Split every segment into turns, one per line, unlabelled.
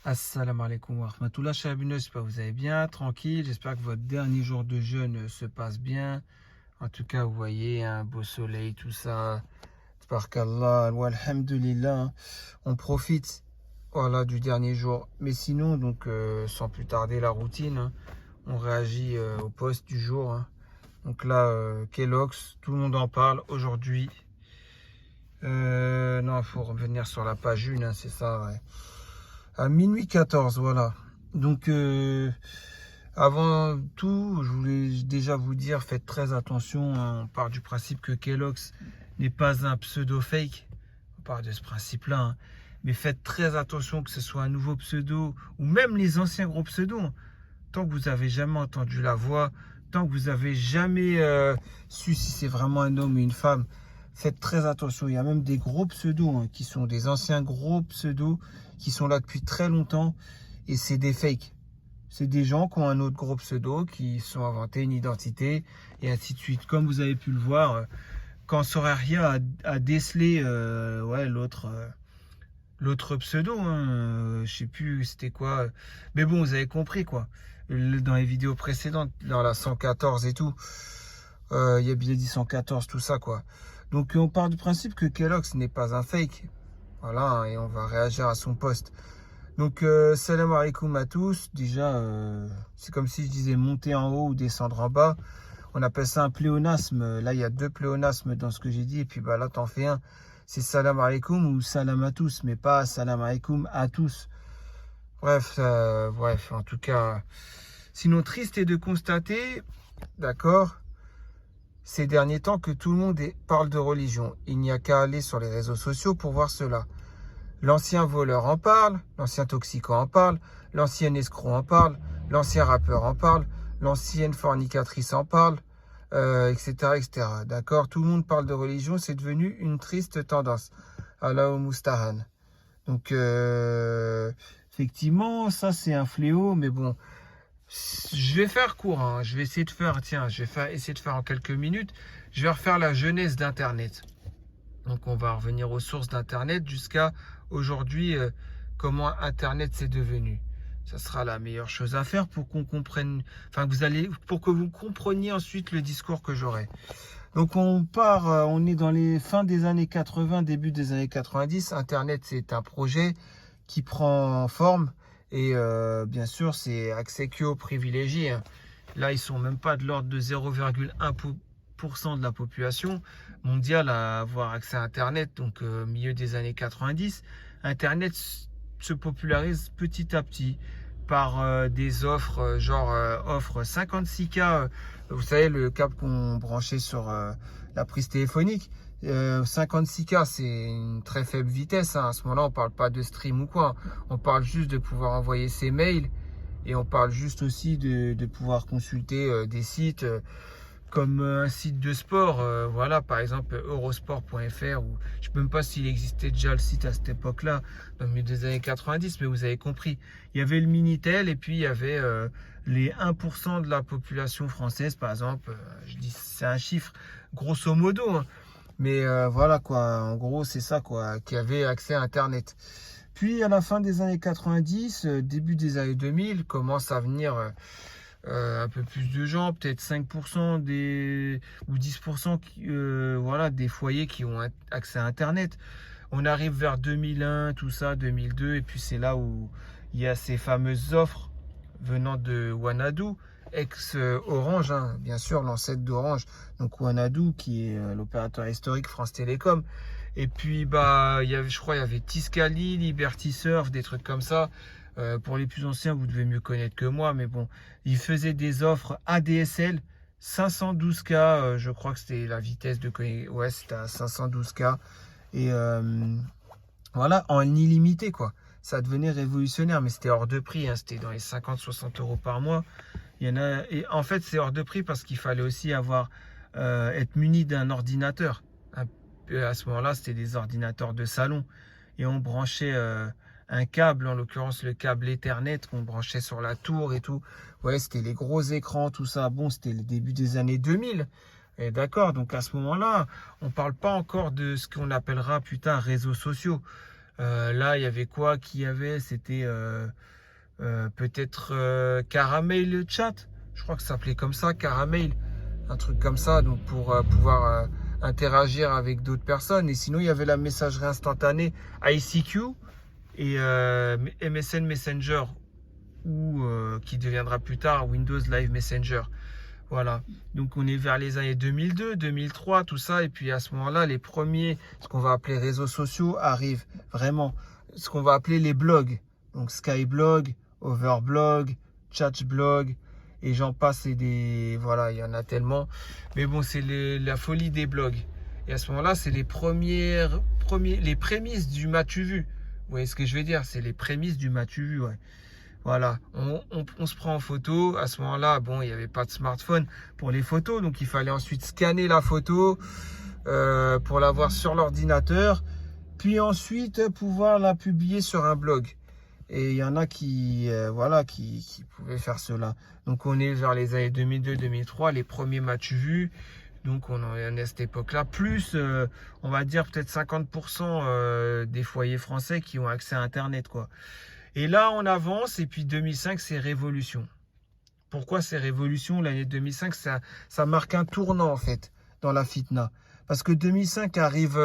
Assalamu alaikum wa rahmatullah, chers abonnés, j'espère que vous allez bien, tranquille, j'espère que votre dernier jour de jeûne se passe bien. En tout cas, vous voyez, un beau soleil, tout ça, tabarakallah, wa alhamdulillah, on profite voilà, du dernier jour. Mais sinon, donc, sans plus tarder, la routine, hein, on réagit au post du jour. Hein. Donc là, Kellogg's, tout le monde en parle aujourd'hui. Non, il faut revenir sur la page 1, hein, c'est ça, ouais. À minuit 14, voilà. Donc, avant tout, je voulais déjà vous dire, faites très attention. Hein. On part du principe que Kellogg's n'est pas un pseudo fake. On part de ce principe-là. Hein. Mais faites très attention que ce soit un nouveau pseudo ou même les anciens gros pseudos. Hein. Tant que vous n'avez jamais entendu la voix, tant que vous n'avez jamais su si c'est vraiment un homme ou une femme, faites très attention. Il y a même des gros pseudos hein, qui sont des anciens gros pseudos qui sont là depuis très longtemps et c'est des fakes. C'est des gens qui ont un autre gros pseudo, qui sont inventés une identité et ainsi de suite. Comme vous avez pu le voir, quand Soraria a décelé ouais, l'autre pseudo, hein, je sais plus c'était quoi. Mais bon, vous avez compris quoi. Dans les vidéos précédentes, dans la 114 et tout, il y a bien dit 114, tout ça quoi. Donc on part du principe que Kellogg's n'est pas un fake. Voilà, hein, et on va réagir à son post. Donc salam alaikum à tous. Déjà, c'est comme si je disais monter en haut ou descendre en bas. On appelle ça un pléonasme. Là, il y a deux pléonasmes dans ce que j'ai dit. Et puis bah, là, t'en fais un. C'est salam alaikum ou salam à tous, mais pas salam alaikum à tous. Bref, bref, en tout cas. Sinon, triste est de constater, d'accord, ces derniers temps que tout le monde parle de religion. Il n'y a qu'à aller sur les réseaux sociaux pour voir cela. L'ancien voleur en parle, l'ancien toxico en parle, l'ancien escroc en parle, l'ancien rappeur en parle, l'ancienne fornicatrice en parle, etc., etc. D'accord? Tout le monde parle de religion, c'est devenu une triste tendance. Allah Mustahan. Donc, effectivement, ça c'est un fléau, mais bon, je vais faire court, hein. Je vais essayer de faire, tiens, essayer de faire en quelques minutes, je vais refaire la jeunesse d'Internet. Donc on va revenir aux sources d'Internet jusqu'à aujourd'hui, comment Internet s'est devenu. Ça sera la meilleure chose à faire pour qu'on comprenne, enfin pour que vous compreniez ensuite le discours que j'aurai. Donc on part, on est dans les fins des années 80, début des années 90. Internet c'est un projet qui prend forme et bien sûr c'est accès que aux privilégiés. Hein. Là ils sont même pas de l'ordre de 0,1% de la population mondiale à avoir accès à Internet, donc milieu des années 90. Internet se popularise petit à petit par des offres, genre offre 56K, vous savez le câble qu'on branchait sur la prise téléphonique. 56K c'est une très faible vitesse, hein. À ce moment-là on parle pas de stream ou quoi, on parle juste de pouvoir envoyer ses mails et on parle juste aussi de pouvoir consulter des sites comme un site de sport, voilà, par exemple eurosport.fr, ou je ne sais même pas s'il existait déjà le site à cette époque-là, dans le milieu des années 90, mais vous avez compris. Il y avait le Minitel et puis il y avait les 1% de la population française, par exemple, je dis c'est un chiffre grosso modo, hein, mais voilà quoi, en gros c'est ça quoi, qui avait accès à Internet. Puis à la fin des années 90, début des années 2000, commence à venir un peu plus de gens, peut-être 5% ou 10% voilà, des foyers qui ont accès à Internet. On arrive vers 2001, tout ça, 2002, et puis c'est là où il y a ces fameuses offres venant de Wanadoo, ex-Orange, hein, bien sûr, l'ancêtre d'Orange. Donc Wanadoo, qui est l'opérateur historique France Télécom. Et puis, bah, je crois il y avait Tiscali, Liberty Surf, des trucs comme ça. Pour les plus anciens, vous devez mieux connaître que moi, mais bon, ils faisaient des offres ADSL 512K, je crois que c'était la vitesse de connexion, ouais, c'était à 512K, et voilà, en illimité, quoi. Ça devenait révolutionnaire, mais c'était hors de prix, hein, c'était dans les 50-60 euros par mois. Il y en a, et en fait, c'est hors de prix parce qu'il fallait aussi être muni d'un ordinateur. À ce moment-là, c'était des ordinateurs de salon, et on branchait un câble, en l'occurrence le câble Ethernet qu'on branchait sur la tour et tout. Ouais, c'était les gros écrans, tout ça. Bon, c'était le début des années 2000. Et d'accord, donc à ce moment-là, on ne parle pas encore de ce qu'on appellera plus tard réseaux sociaux. Là, il y avait quoi qu'il y avait? C'était peut-être Caramel Chat. Je crois que ça s'appelait comme ça, Caramel. Un truc comme ça, donc pour pouvoir interagir avec d'autres personnes. Et sinon, il y avait la messagerie instantanée ICQ et MSN Messenger, ou qui deviendra plus tard Windows Live Messenger. Voilà. Donc on est vers les années 2002, 2003, tout ça. Et puis à ce moment-là, les premiers, ce qu'on va appeler réseaux sociaux, arrivent vraiment. Ce qu'on va appeler les blogs. Donc Skyblog, Overblog, Chatblog, et j'en passe. Et des, voilà, il y en a tellement. Mais bon, c'est la folie des blogs. Et à ce moment-là, c'est les prémices du m'as-tu vu. Vous voyez ce que je veux dire? C'est les prémices du m'as-tu vu, ouais. Voilà, on se prend en photo. À ce moment-là, bon, il n'y avait pas de smartphone pour les photos, donc il fallait ensuite scanner la photo pour l'avoir sur l'ordinateur, puis ensuite pouvoir la publier sur un blog. Et il y en a qui, voilà, qui pouvaient faire cela. Donc on est vers les années 2002-2003, les premiers m'as-tu vu. Donc on en est à cette époque-là. Plus, on va dire peut-être 50% des foyers français qui ont accès à Internet, quoi. Et là, on avance, et puis 2005, c'est révolution. Pourquoi c'est révolution? L'année 2005, ça marque un tournant, en fait, dans la fitna. Parce que 2005 arrive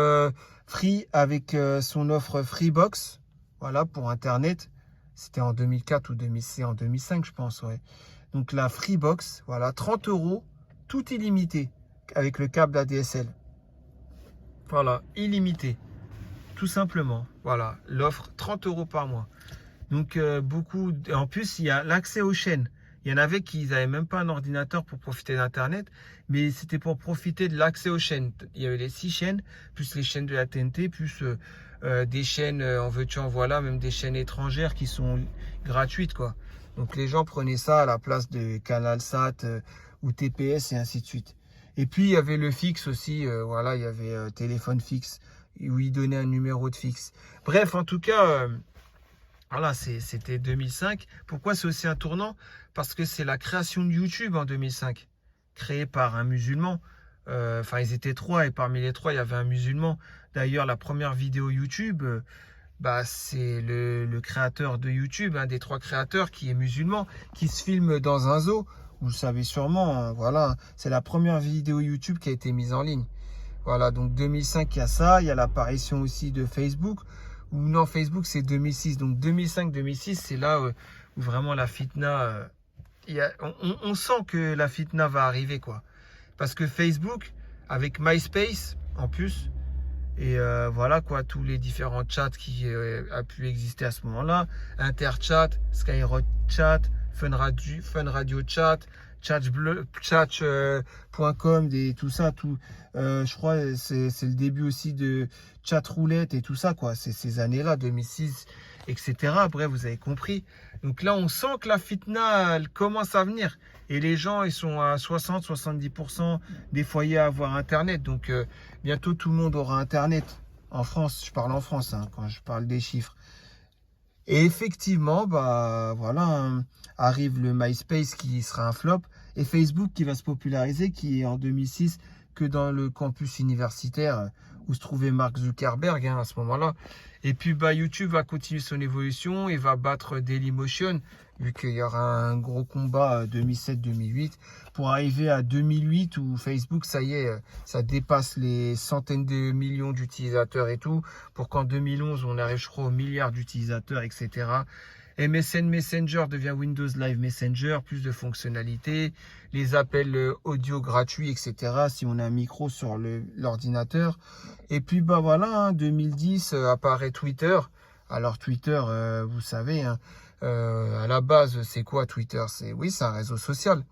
Free avec son offre Freebox, voilà, pour Internet. C'était en 2004 ou 2006, en 2005, je pense, ouais. Donc la Freebox, voilà, 30 €, tout illimité, avec le câble ADSL. Voilà, illimité, tout simplement. Voilà, l'offre, 30 € par mois. Donc beaucoup, en plus il y a l'accès aux chaînes. Il y en avait qui n'avaient même pas un ordinateur pour profiter d'Internet, mais c'était pour profiter de l'accès aux chaînes. Il y avait les 6 chaînes, plus les chaînes de la TNT, plus des chaînes en veux-tu en voilà, même des chaînes étrangères qui sont gratuites, quoi. Donc les gens prenaient ça à la place de CanalSat ou TPS et ainsi de suite. Et puis il y avait le fixe aussi, voilà, il y avait téléphone fixe où ils donnaient un numéro de fixe. Bref, en tout cas. Voilà, c'était 2005. Pourquoi c'est aussi un tournant? Parce que c'est la création de YouTube en 2005, créée par un musulman. Enfin, ils étaient 3, et parmi les 3, il y avait un musulman. D'ailleurs, la première vidéo YouTube, c'est le créateur de YouTube, un des 3 créateurs qui est musulman, qui se filme dans un zoo. Vous le savez sûrement, hein, voilà. C'est la première vidéo YouTube qui a été mise en ligne. Voilà, donc 2005, il y a ça. Il y a l'apparition aussi de Facebook. Ou non, Facebook, c'est 2006. Donc 2005-2006, c'est là où vraiment la fitna... on sent que la fitna va arriver, quoi. Parce que Facebook, avec MySpace, en plus, et voilà, quoi, tous les différents chats qui a pu exister à ce moment-là, Interchat, Skyrock Chat, Fun Radio Chat, chat.com, tout ça, tout, je crois c'est le début aussi de Chat Roulette et tout ça, quoi. C'est ces années-là, 2006, etc. Bref, vous avez compris. Donc là, on sent que la fitna, elle commence à venir. Et les gens, ils sont à 60-70% des foyers à avoir Internet. Donc bientôt, tout le monde aura Internet. En France, je parle en France, hein, quand je parle des chiffres. Et effectivement, voilà, hein, arrive le MySpace qui sera un flop, et Facebook qui va se populariser, qui est en 2006 que dans le campus universitaire où se trouvait Mark Zuckerberg, hein, à ce moment-là. Et puis YouTube va continuer son évolution et va battre Dailymotion, vu qu'il y aura un gros combat 2007-2008, pour arriver à 2008 où Facebook, ça y est, ça dépasse les centaines de millions d'utilisateurs et tout, pour qu'en 2011, on arrive, je crois, au milliard d'utilisateurs, etc. MSN Messenger devient Windows Live Messenger, plus de fonctionnalités, les appels audio gratuits, etc. si on a un micro sur l'ordinateur. Et puis voilà, hein, 2010 apparaît Twitter. Alors Twitter, vous savez, hein, à la base, c'est quoi Twitter? C'est un réseau social.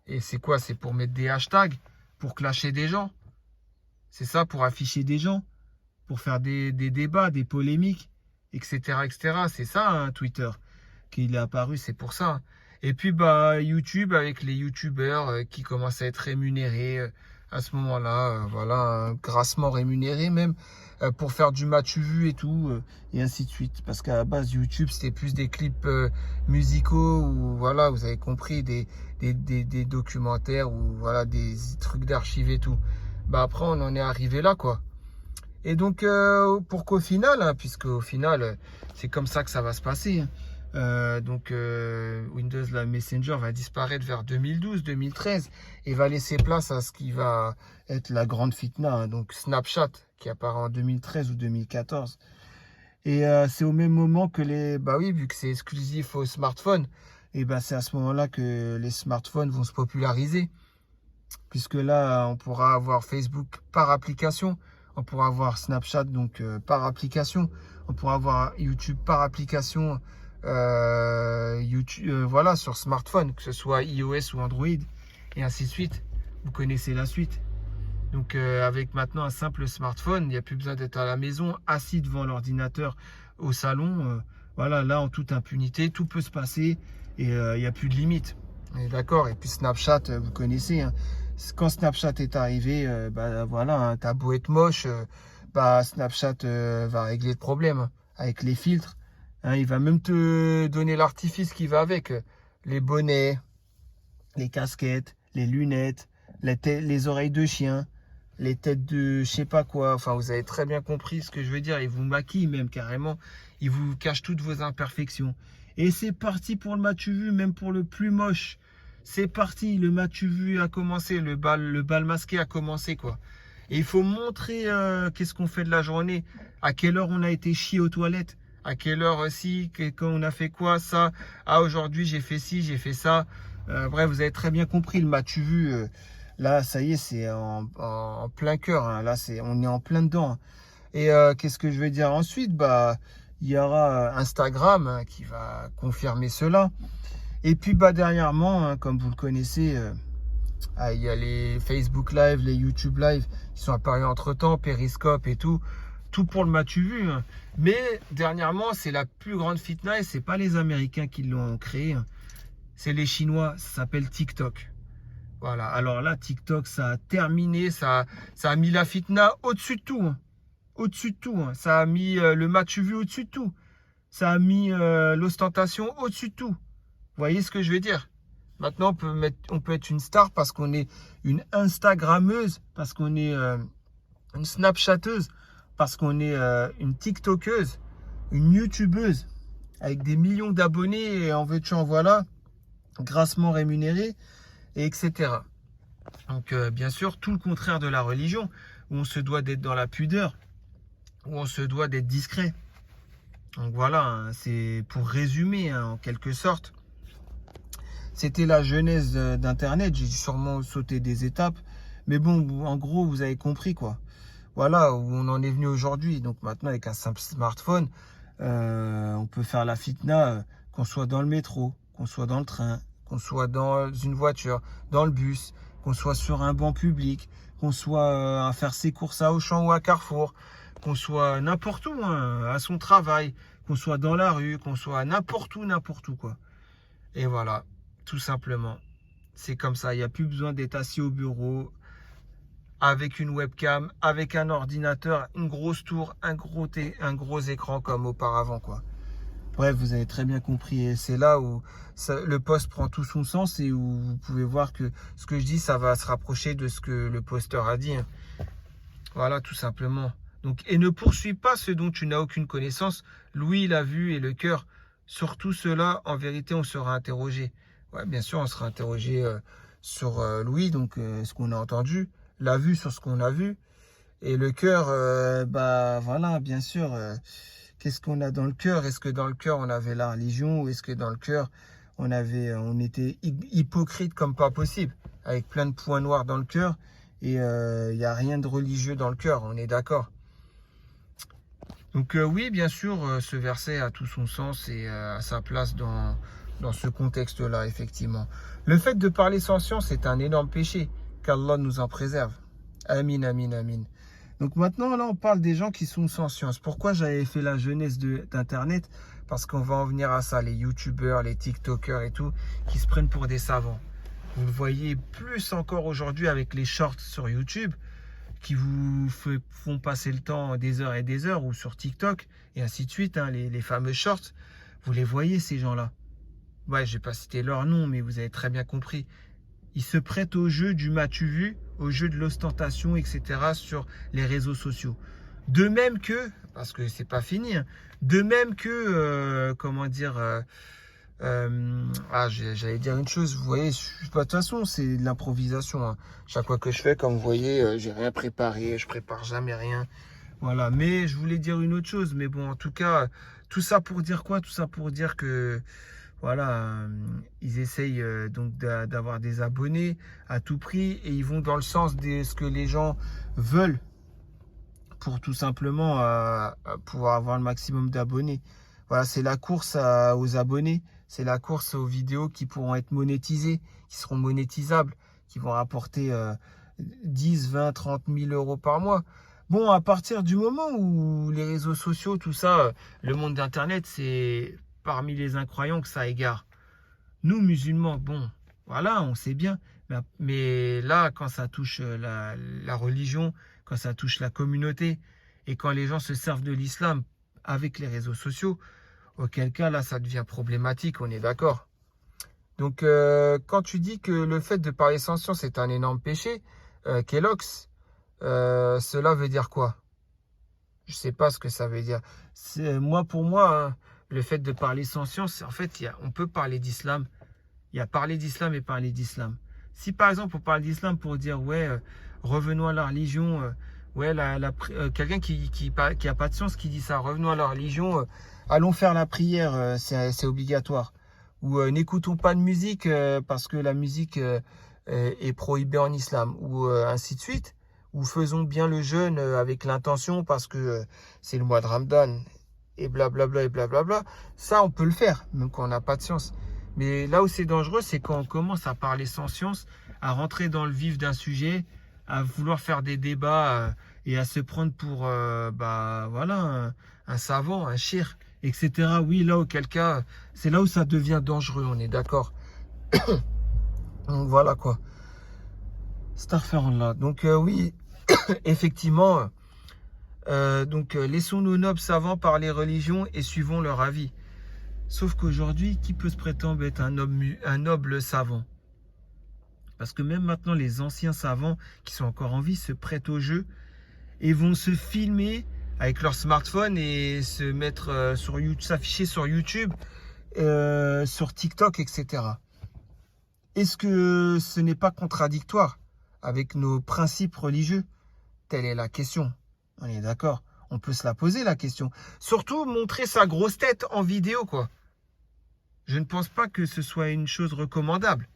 Et c'est quoi? C'est pour mettre des hashtags, pour clasher des gens. C'est ça, pour afficher des gens, pour faire des débats, des polémiques, etc. etc. C'est ça, hein, Twitter, qu'il est apparu, c'est pour ça. Et puis YouTube, avec les youtubeurs qui commencent à être rémunérés à ce moment-là, voilà, grassement rémunérés même, pour faire du m'as-tu vu et tout, et ainsi de suite. Parce qu'à la base, YouTube, c'était plus des clips musicaux, ou voilà, vous avez compris, des documentaires, ou voilà, des trucs d'archives et tout. Après, on en est arrivé là, quoi. Et donc, pour qu'au final, hein, puisque au final, c'est comme ça que ça va se passer, hein, Windows la Messenger va disparaître vers 2012-2013 et va laisser place à ce qui va être la grande fitna, hein, donc Snapchat, qui apparaît en 2013 ou 2014. Et c'est au même moment que bah oui, vu que c'est exclusif aux smartphones, et ben c'est à ce moment-là que les smartphones vont se populariser, puisque là, on pourra avoir Facebook par application, on pourra avoir Snapchat donc par application, on pourra avoir YouTube par application, YouTube, voilà, sur smartphone, que ce soit iOS ou Android, et ainsi de suite. Vous connaissez la suite. Donc avec maintenant un simple smartphone, il n'y a plus besoin d'être à la maison, assis devant l'ordinateur au salon. Voilà, là en toute impunité, tout peut se passer et il n'y a plus de limite. On est d'accord. Et puis Snapchat, vous connaissez, hein. Quand Snapchat est arrivé, bah voilà, hein, t'as beau être moche, bah Snapchat va régler le problème, hein, avec les filtres. Hein, il va même te donner l'artifice qui va avec. Les bonnets, les casquettes, les lunettes, les oreilles de chien, les têtes de je sais pas quoi. Enfin, vous avez très bien compris ce que je veux dire. Il vous maquille même carrément. Il vous cache toutes vos imperfections. Et c'est parti pour le match vu, même pour le plus moche. C'est parti, le match vu a commencé, le bal masqué a commencé, quoi. Et il faut montrer qu'est-ce qu'on fait de la journée, à quelle heure on a été chier aux toilettes, à quelle heure aussi, quand on a fait quoi, ça. Ah, aujourd'hui j'ai fait ci, j'ai fait ça. Bref, vous avez très bien compris le match vu. Là, ça y est, c'est en plein cœur, hein. Là, on est en plein dedans, hein. Et qu'est-ce que je veux dire ensuite? Bah, il y aura Instagram, hein, qui va confirmer cela. Et puis, bah, dernièrement, hein, comme vous le connaissez, il y a les Facebook Live, les YouTube Live qui sont apparus entre-temps, Periscope et tout. Tout pour le match vu, hein. Mais dernièrement, c'est la plus grande fitna et c'est pas les Américains qui l'ont créé, hein. C'est les Chinois, ça s'appelle TikTok. Voilà, alors là, TikTok, ça a terminé, ça a mis la fitna au-dessus de tout, hein. Au-dessus de tout, hein. Ça a mis le match vu au-dessus de tout. Ça a mis l'ostentation au-dessus de tout. Vous voyez ce que je veux dire? Maintenant, on peut être une star parce qu'on est une Instagrammeuse, parce qu'on est une Snapchateuse, parce qu'on est une TikTokeuse, une YouTubeuse, avec des millions d'abonnés et en veux-tu en voilà, grassement rémunérés, et etc. Donc, bien sûr, tout le contraire de la religion, où on se doit d'être dans la pudeur, où on se doit d'être discret. Donc voilà, hein, c'est pour résumer, hein, en quelque sorte. C'était la genèse d'Internet. J'ai sûrement sauté des étapes. Mais bon, en gros, vous avez compris, quoi. Voilà où on en est venu aujourd'hui. Donc maintenant, avec un simple smartphone, on peut faire la fitna, qu'on soit dans le métro, qu'on soit dans le train, qu'on soit dans une voiture, dans le bus, qu'on soit sur un banc public, qu'on soit à faire ses courses à Auchan ou à Carrefour, qu'on soit n'importe où, hein, à son travail, qu'on soit dans la rue, qu'on soit n'importe où, quoi. Et voilà, tout simplement. C'est comme ça, il n'y a plus besoin d'être assis au bureau, avec une webcam, avec un ordinateur, une grosse tour, un gros écran comme auparavant, quoi. Bref, vous avez très bien compris. Et c'est là où le post prend tout son sens et où vous pouvez voir que ce que je dis, ça va se rapprocher de ce que le posteur a dit, hein. Voilà, tout simplement. Donc, et ne poursuis pas ce dont tu n'as aucune connaissance. L'ouïe, la vue et le cœur. Sur tout cela, en vérité, on sera interrogé. Ouais, bien sûr, on sera interrogé sur l'ouïe, donc ce qu'on a entendu. La vue sur ce qu'on a vu. Et le cœur, bah voilà, bien sûr. Qu'est-ce qu'on a dans le cœur? Est-ce que dans le cœur, on avait la religion? Ou est-ce que dans le cœur, on était hypocrite comme pas possible? Avec plein de points noirs dans le cœur. Et il n'y a rien de religieux dans le cœur, on est d'accord. Donc oui, bien sûr, ce verset a tout son sens et a sa place dans ce contexte-là, effectivement. Le fait de parler sans science est un énorme péché, qu'Allah nous en préserve. Amin, amin, amin. Donc maintenant, là, on parle des gens qui sont sans science. Pourquoi j'avais fait la jeunesse d'Internet? Parce qu'on va en venir à ça, les YouTubeurs, les TikTokers et tout, qui se prennent pour des savants. Vous le voyez plus encore aujourd'hui avec les shorts sur YouTube qui vous font passer le temps des heures et des heures, ou sur TikTok et ainsi de suite, hein, les fameux shorts. Vous les voyez, ces gens-là. Ouais, je vais pas citer leur nom, mais vous avez très bien compris. Ils se prêtent au jeu du m'as-tu vu, au jeu de l'ostentation, etc. sur les réseaux sociaux. De même que, parce que c'est pas fini, hein, de même que, j'allais dire une chose, vous voyez, de toute façon, c'est de l'improvisation, hein. Chaque fois que je fais, comme vous voyez, j'ai rien préparé, je prépare jamais rien. Voilà, mais je voulais dire une autre chose, mais bon, en tout cas, tout ça pour dire quoi? Tout ça pour dire que, voilà, ils essayent donc d'avoir des abonnés à tout prix et ils vont dans le sens de ce que les gens veulent pour tout simplement pouvoir avoir le maximum d'abonnés. Voilà, c'est la course aux abonnés, c'est la course aux vidéos qui pourront être monétisées, qui seront monétisables, qui vont rapporter 10, 20, 30 000 euros par mois. Bon, à partir du moment où les réseaux sociaux, tout ça, le monde d'Internet, c'est parmi les incroyants que ça égare. Nous, musulmans, bon, voilà, on sait bien. Mais là, quand ça touche la religion, quand ça touche la communauté, et quand les gens se servent de l'islam avec les réseaux sociaux, auquel cas, là, ça devient problématique, on est d'accord. Donc, quand tu dis que le fait de parler sans science est un énorme péché, Kellogg's, cela veut dire quoi? Je sais pas ce que ça veut dire. Pour moi, hein, le fait de parler sans science, en fait, on peut parler d'islam. Il y a parler d'islam et parler d'islam. Si par exemple on parle d'islam pour dire ouais, revenons à la religion, ouais, quelqu'un qui a pas de science qui dit ça, revenons à la religion, allons faire la prière, c'est obligatoire. Ou n'écoutons pas de musique parce que la musique est prohibée en islam, ou ainsi de suite. Ou faisons bien le jeûne avec l'intention parce que c'est le mois de Ramadan, et blablabla et blablabla. Ça, on peut le faire, même quand on n'a pas de science. Mais là où c'est dangereux, c'est quand on commence à parler sans science, à rentrer dans le vif d'un sujet, à vouloir faire des débats et à se prendre pour voilà, un savant, un shir, etc. Oui, là, auquel cas, c'est là où ça devient dangereux, on est d'accord. Donc voilà quoi. Starferland là. Donc oui, effectivement, laissons nos nobles savants parler les religions et suivons leur avis. Sauf qu'aujourd'hui, qui peut se prétendre être un noble savant? Parce que même maintenant, les anciens savants qui sont encore en vie se prêtent au jeu et vont se filmer avec leur smartphone et se mettre sur YouTube, s'afficher sur YouTube, sur TikTok, etc. Est-ce que ce n'est pas contradictoire avec nos principes religieux? Telle est la question. On est d'accord. On peut se la poser, la question. Surtout, montrer sa grosse tête en vidéo, quoi. Je ne pense pas que ce soit une chose recommandable.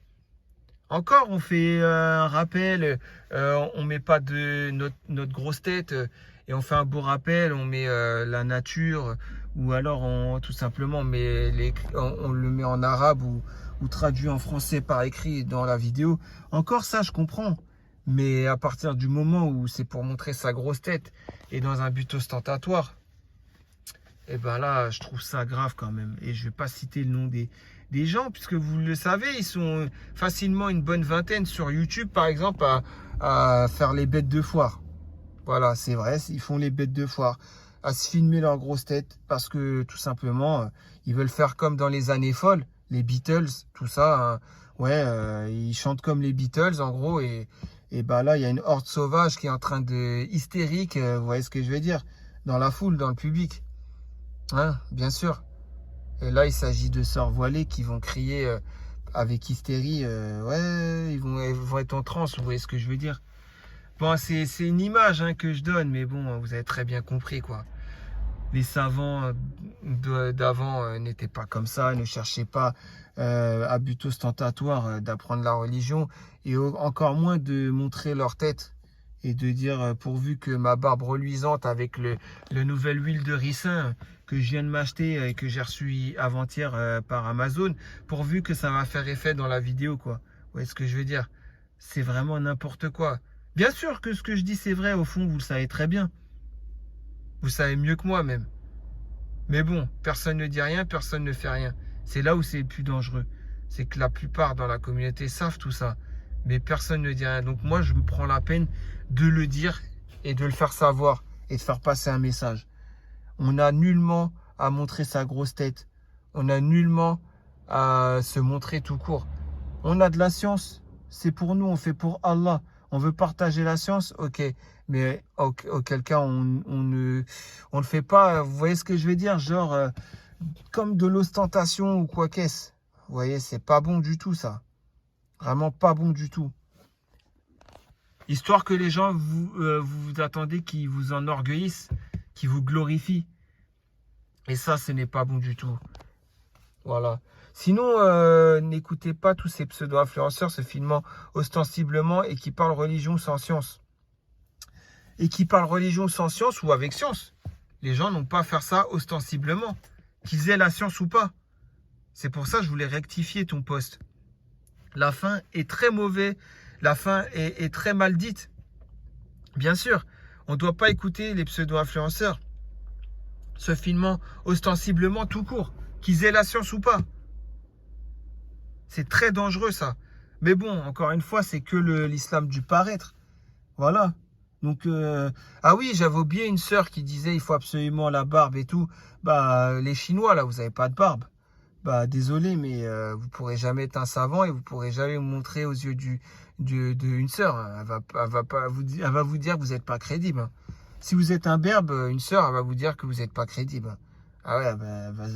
Encore, on fait un rappel, on met pas de notre grosse tête et on fait un beau rappel, on met la nature ou alors tout simplement on le met en arabe ou traduit en français par écrit dans la vidéo. Encore ça, je comprends. Mais à partir du moment où c'est pour montrer sa grosse tête et dans un but ostentatoire, et ben là, je trouve ça grave quand même. Et je vais pas citer le nom des gens, puisque vous le savez, ils sont facilement une bonne vingtaine sur YouTube, par exemple, à faire les bêtes de foire. Voilà, c'est vrai, ils font les bêtes de foire, à se filmer leur grosse tête, parce que tout simplement, ils veulent faire comme dans les années folles, les Beatles, tout ça. Hein. Ouais, ils chantent comme les Beatles, en gros, et ben là, il y a une horde sauvage qui est en train de hystérique, vous voyez ce que je veux dire, dans la foule, dans le public. Hein, bien sûr. Et là, il s'agit de sœurs voilées qui vont crier avec hystérie. Ouais, ils vont être en transe, vous voyez ce que je veux dire. Bon, c'est une image hein, que je donne, mais bon, vous avez très bien compris, quoi. Les savants d'avant n'étaient pas comme ça, ne cherchaient pas à but ostentatoire d'apprendre la religion, et encore moins de montrer leur tête et de dire pourvu que ma barbe reluisante avec le nouvelle huile de ricin que je viens de m'acheter et que j'ai reçu avant-hier par Amazon, pourvu que ça va faire effet dans la vidéo, quoi. Vous voyez ce que je veux dire? C'est vraiment n'importe quoi. Bien sûr que ce que je dis c'est vrai, au fond, vous le savez très bien. Vous savez mieux que moi même. Mais bon, personne ne dit rien, personne ne fait rien. C'est là où c'est le plus dangereux. C'est que la plupart dans la communauté savent tout ça. Mais personne ne dit rien. Donc moi, je me prends la peine de le dire et de le faire savoir et de faire passer un message. On n'a nullement à montrer sa grosse tête. On n'a nullement à se montrer tout court. On a de la science. C'est pour nous, on fait pour Allah. On veut partager la science, ok. Mais auquel cas, on ne le fait pas. Vous voyez ce que je veux dire? Genre, comme de l'ostentation ou quoi qu'est-ce. Vous voyez, c'est pas bon du tout, ça. Vraiment pas bon du tout. Histoire que les gens, vous attendez qu'ils vous enorgueillissent, qu'ils vous glorifient. Et ça, ce n'est pas bon du tout. Voilà. Sinon, n'écoutez pas tous ces pseudo-influenceurs se filmant ostensiblement et qui parlent religion sans science. Et qui parlent religion sans science ou avec science. Les gens n'ont pas à faire ça ostensiblement. Qu'ils aient la science ou pas. C'est pour ça que je voulais rectifier ton post. La fin est très mauvaise. La fin est très mal dite. Bien sûr, on ne doit pas écouter les pseudo-influenceurs se filmant ostensiblement tout court. Qu'ils aient la science ou pas. C'est très dangereux ça. Mais bon, encore une fois, c'est que l'islam du paraître. Voilà. Donc, ah oui, j'avais oublié une sœur qui disait il faut absolument la barbe et tout. Bah, les Chinois, là, vous n'avez pas de barbe. Bah, désolé, mais vous pourrez jamais être un savant et vous pourrez jamais vous montrer aux yeux d'une sœur. Elle va vous dire que vous n'êtes pas crédible. Hein. Si vous êtes un berbe, une sœur, elle va vous dire que vous n'êtes pas crédible. Ah ouais,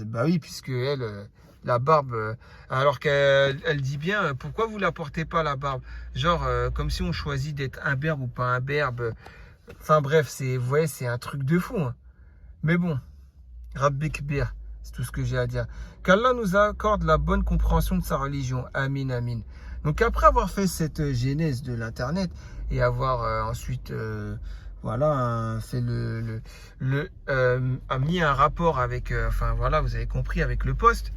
bah oui, puisque elle, la barbe, alors qu'elle dit bien, pourquoi vous la portez pas la barbe? Genre, comme si on choisit d'être un berbe ou pas un berbe. Enfin bref, vous voyez, c'est un truc de fou. Hein. Mais bon, Rabbi Kbir, c'est tout ce que j'ai à dire. Qu'Allah nous accorde la bonne compréhension de sa religion. Amin, amin. Donc après avoir fait cette genèse de l'internet et avoir ensuite voilà fait a mis un rapport avec enfin voilà, vous avez compris, avec le post.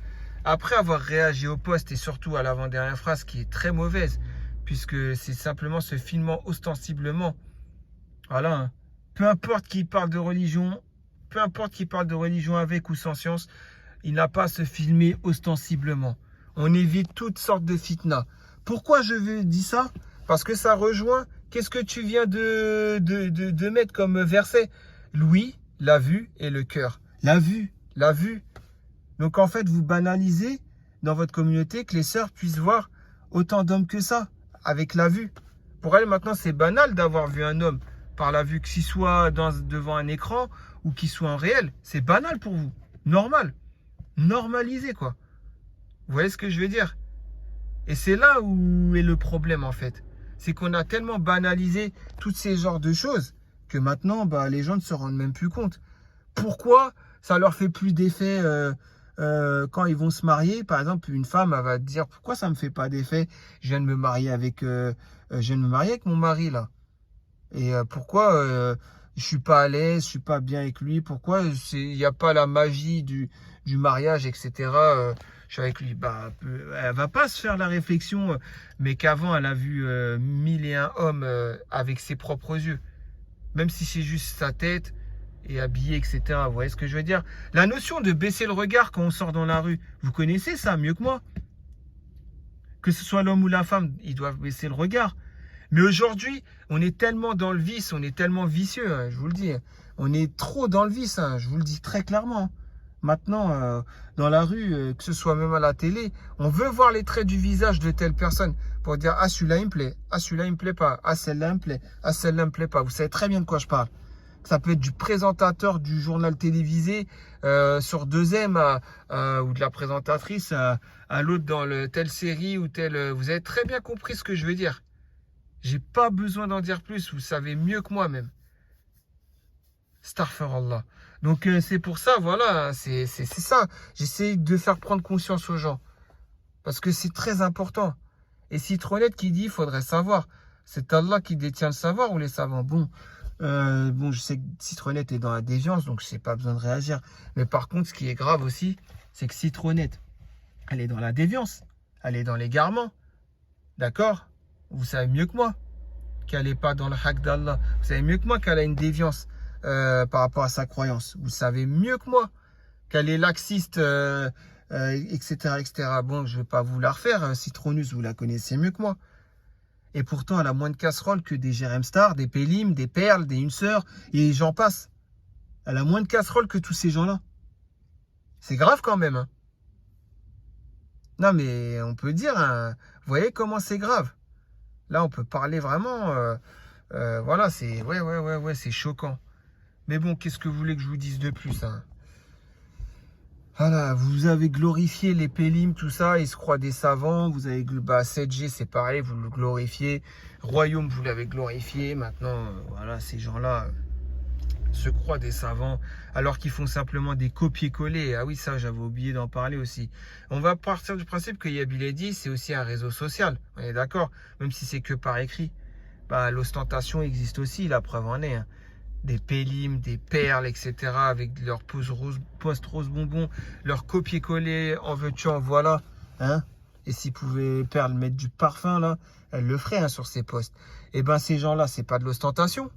Après avoir réagi au post et surtout à l'avant-dernière phrase qui est très mauvaise, puisque c'est simplement se filmant ostensiblement. Voilà, hein. Peu importe qui parle de religion, peu importe qui parle de religion avec ou sans science, il n'a pas à se filmer ostensiblement. On évite toutes sortes de fitna. Pourquoi je dis ça? Parce que ça rejoint, qu'est-ce que tu viens de mettre comme verset? L'ouïe, la vue et le cœur. La vue, la vue. Donc en fait, vous banalisez dans votre communauté que les sœurs puissent voir autant d'hommes que ça, avec la vue. Pour elles, maintenant, c'est banal d'avoir vu un homme par la vue, que qu'il soit devant un écran ou qu'il soit en réel. C'est banal pour vous. Normal. Normalisé, quoi. Vous voyez ce que je veux dire? Et c'est là où est le problème, en fait. C'est qu'on a tellement banalisé tous ces genres de choses que maintenant, bah, les gens ne se rendent même plus compte. Pourquoi ça leur fait plus d'effet quand ils vont se marier? Par exemple, une femme, elle va te dire, pourquoi ça me fait pas d'effet? Je viens de me marier avec mon mari, là. Et pourquoi je suis pas à l'aise, je suis pas bien avec lui? Pourquoi il n'y a pas la magie du mariage, etc. Je suis avec lui. Bah, elle va pas se faire la réflexion, mais qu'avant, elle a vu 1001 hommes avec ses propres yeux. Même si c'est juste sa tête et habillé, etc. Vous voyez ce que je veux dire? La notion de baisser le regard quand on sort dans la rue, vous connaissez ça mieux que moi. Que ce soit l'homme ou la femme, ils doivent baisser le regard. Mais aujourd'hui, on est tellement dans le vice, on est tellement vicieux, hein, je vous le dis. On est trop dans le vice, hein, je vous le dis très clairement. Maintenant, dans la rue, que ce soit même à la télé, on veut voir les traits du visage de telle personne pour dire « Ah, celui-là, il me plaît. Ah, celui-là, il me plaît pas. Ah, celle-là, il me plaît. Ah, celle-là, il me plaît pas. » Vous savez très bien de quoi je parle. Ça peut être du présentateur du journal télévisé sur 2M ou de la présentatrice à l'autre dans telle série ou telle... Vous avez très bien compris ce que je veux dire. J'ai pas besoin d'en dire plus, vous savez mieux que moi même. Astaghfirullah. Donc c'est pour ça, voilà, c'est ça. J'essaie de faire prendre conscience aux gens. Parce que c'est très important. Et Citronnette qui dit, il faudrait savoir. C'est Allah qui détient le savoir ou les savants? Bon, je sais que Citronnette est dans la déviance, donc je n'ai pas besoin de réagir. Mais par contre, ce qui est grave aussi, c'est que Citronnette, elle est dans la déviance. Elle est dans l'égarement. D'accord? Vous savez mieux que moi qu'elle n'est pas dans le haq d'Allah. Vous savez mieux que moi qu'elle a une déviance par rapport à sa croyance. Vous savez mieux que moi qu'elle est laxiste, etc., etc. Bon, je ne vais pas vous la refaire. Citronus, vous la connaissez mieux que moi. Et pourtant, elle a moins de casseroles que des Jérém Star, des Pélim, des Perles, des Une Sœur, et j'en passe. Elle a moins de casseroles que tous ces gens-là. C'est grave quand même. Hein. Non, mais on peut dire, hein, vous voyez comment c'est grave. Là, on peut parler vraiment. Voilà, c'est ouais, c'est choquant. Mais bon, qu'est-ce que vous voulez que je vous dise de plus, hein? Voilà, vous avez glorifié les Pélim, tout ça, ils se croient des savants. Vous avez 7G, c'est pareil, vous le glorifiez. Royaume, vous l'avez glorifié. Maintenant, voilà, ces gens-là se croient des savants alors qu'ils font simplement des copier-coller. Ah oui, ça, j'avais oublié d'en parler aussi. On va partir du principe que Yabiledi, c'est aussi un réseau social. On est d'accord? Même si c'est que par écrit. Bah, l'ostentation existe aussi, la preuve en est, hein. Des pélimes, des perles, etc. avec leur post rose bonbon, leur copier-coller, en veux-tu, en voilà. Hein, et s'ils pouvaient, perles, mettre du parfum, là, elles le feraient, hein, sur ces postes. Et ben, ces gens-là, c'est pas de l'ostentation.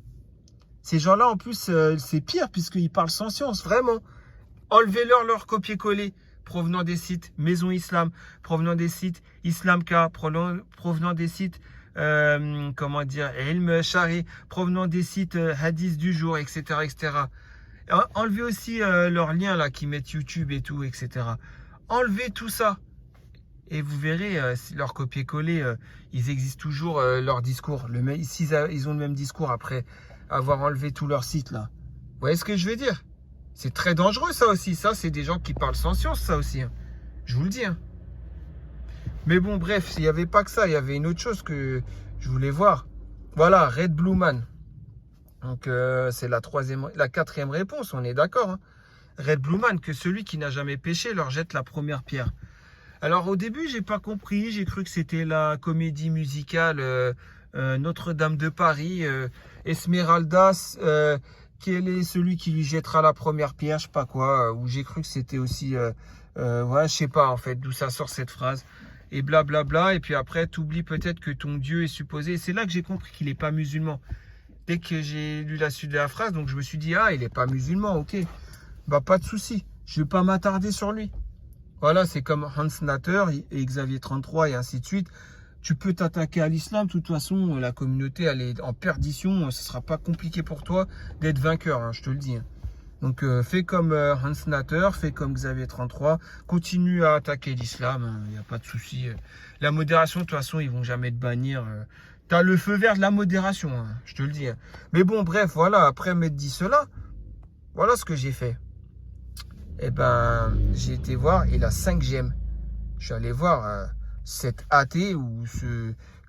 Ces gens-là, en plus, c'est pire, puisqu'ils parlent sans science, vraiment. Enlevez-leur leur copier-coller provenant des sites Maison Islam, provenant des sites Islamka, provenant des sites comment dire, Ilm Shari, provenant des sites Hadith du jour, etc., etc. Enlevez aussi leurs liens là qui mettent YouTube et tout, etc. Enlevez tout ça et vous verrez leur copier-coller, ils existent toujours, leur discours. Ils ont le même discours après avoir enlevé tout leur site là. Vous voyez ce que je veux dire? C'est très dangereux ça aussi. Ça, c'est des gens qui parlent sans science, ça aussi, hein. Je vous le dis, hein. Mais bon, bref, il n'y avait pas que ça. Il y avait une autre chose que je voulais voir. Voilà, Red Blue Man. Donc, c'est la quatrième réponse, on est d'accord, hein. Red Blue Man, que celui qui n'a jamais péché leur jette la première pierre. Alors, au début, j'ai pas compris. J'ai cru que c'était la comédie musicale Notre-Dame de Paris, Esmeraldas, quel est celui qui lui jettera la première pierre, je sais pas quoi. Ou j'ai cru que c'était aussi... ouais, je sais pas, en fait, d'où ça sort cette phrase. Et blablabla, et puis après, tu oublies peut-être que ton Dieu est supposé. Et c'est là que j'ai compris qu'il n'est pas musulman. Dès que j'ai lu la suite de la phrase, donc je me suis dit, ah, il n'est pas musulman, ok. Bah, pas de souci, je ne vais pas m'attarder sur lui. Voilà, c'est comme Hans Natter et Xavier 33 et ainsi de suite. Tu peux t'attaquer à l'islam, de toute façon, la communauté, elle est en perdition. Ce ne sera pas compliqué pour toi d'être vainqueur, hein, je te le dis, hein. Donc, fais comme Hans Natter, fais comme Xavier 33, continue à attaquer l'islam, il n'y a pas de souci. La modération, de toute façon, ils vont jamais te bannir. Tu as le feu vert de la modération, hein, je te le dis, hein. Mais bon, bref, voilà, après m'être dit cela, voilà ce que j'ai fait. Eh ben, j'ai été voir, il a 5 gemmes. Je suis allé voir cet athée ou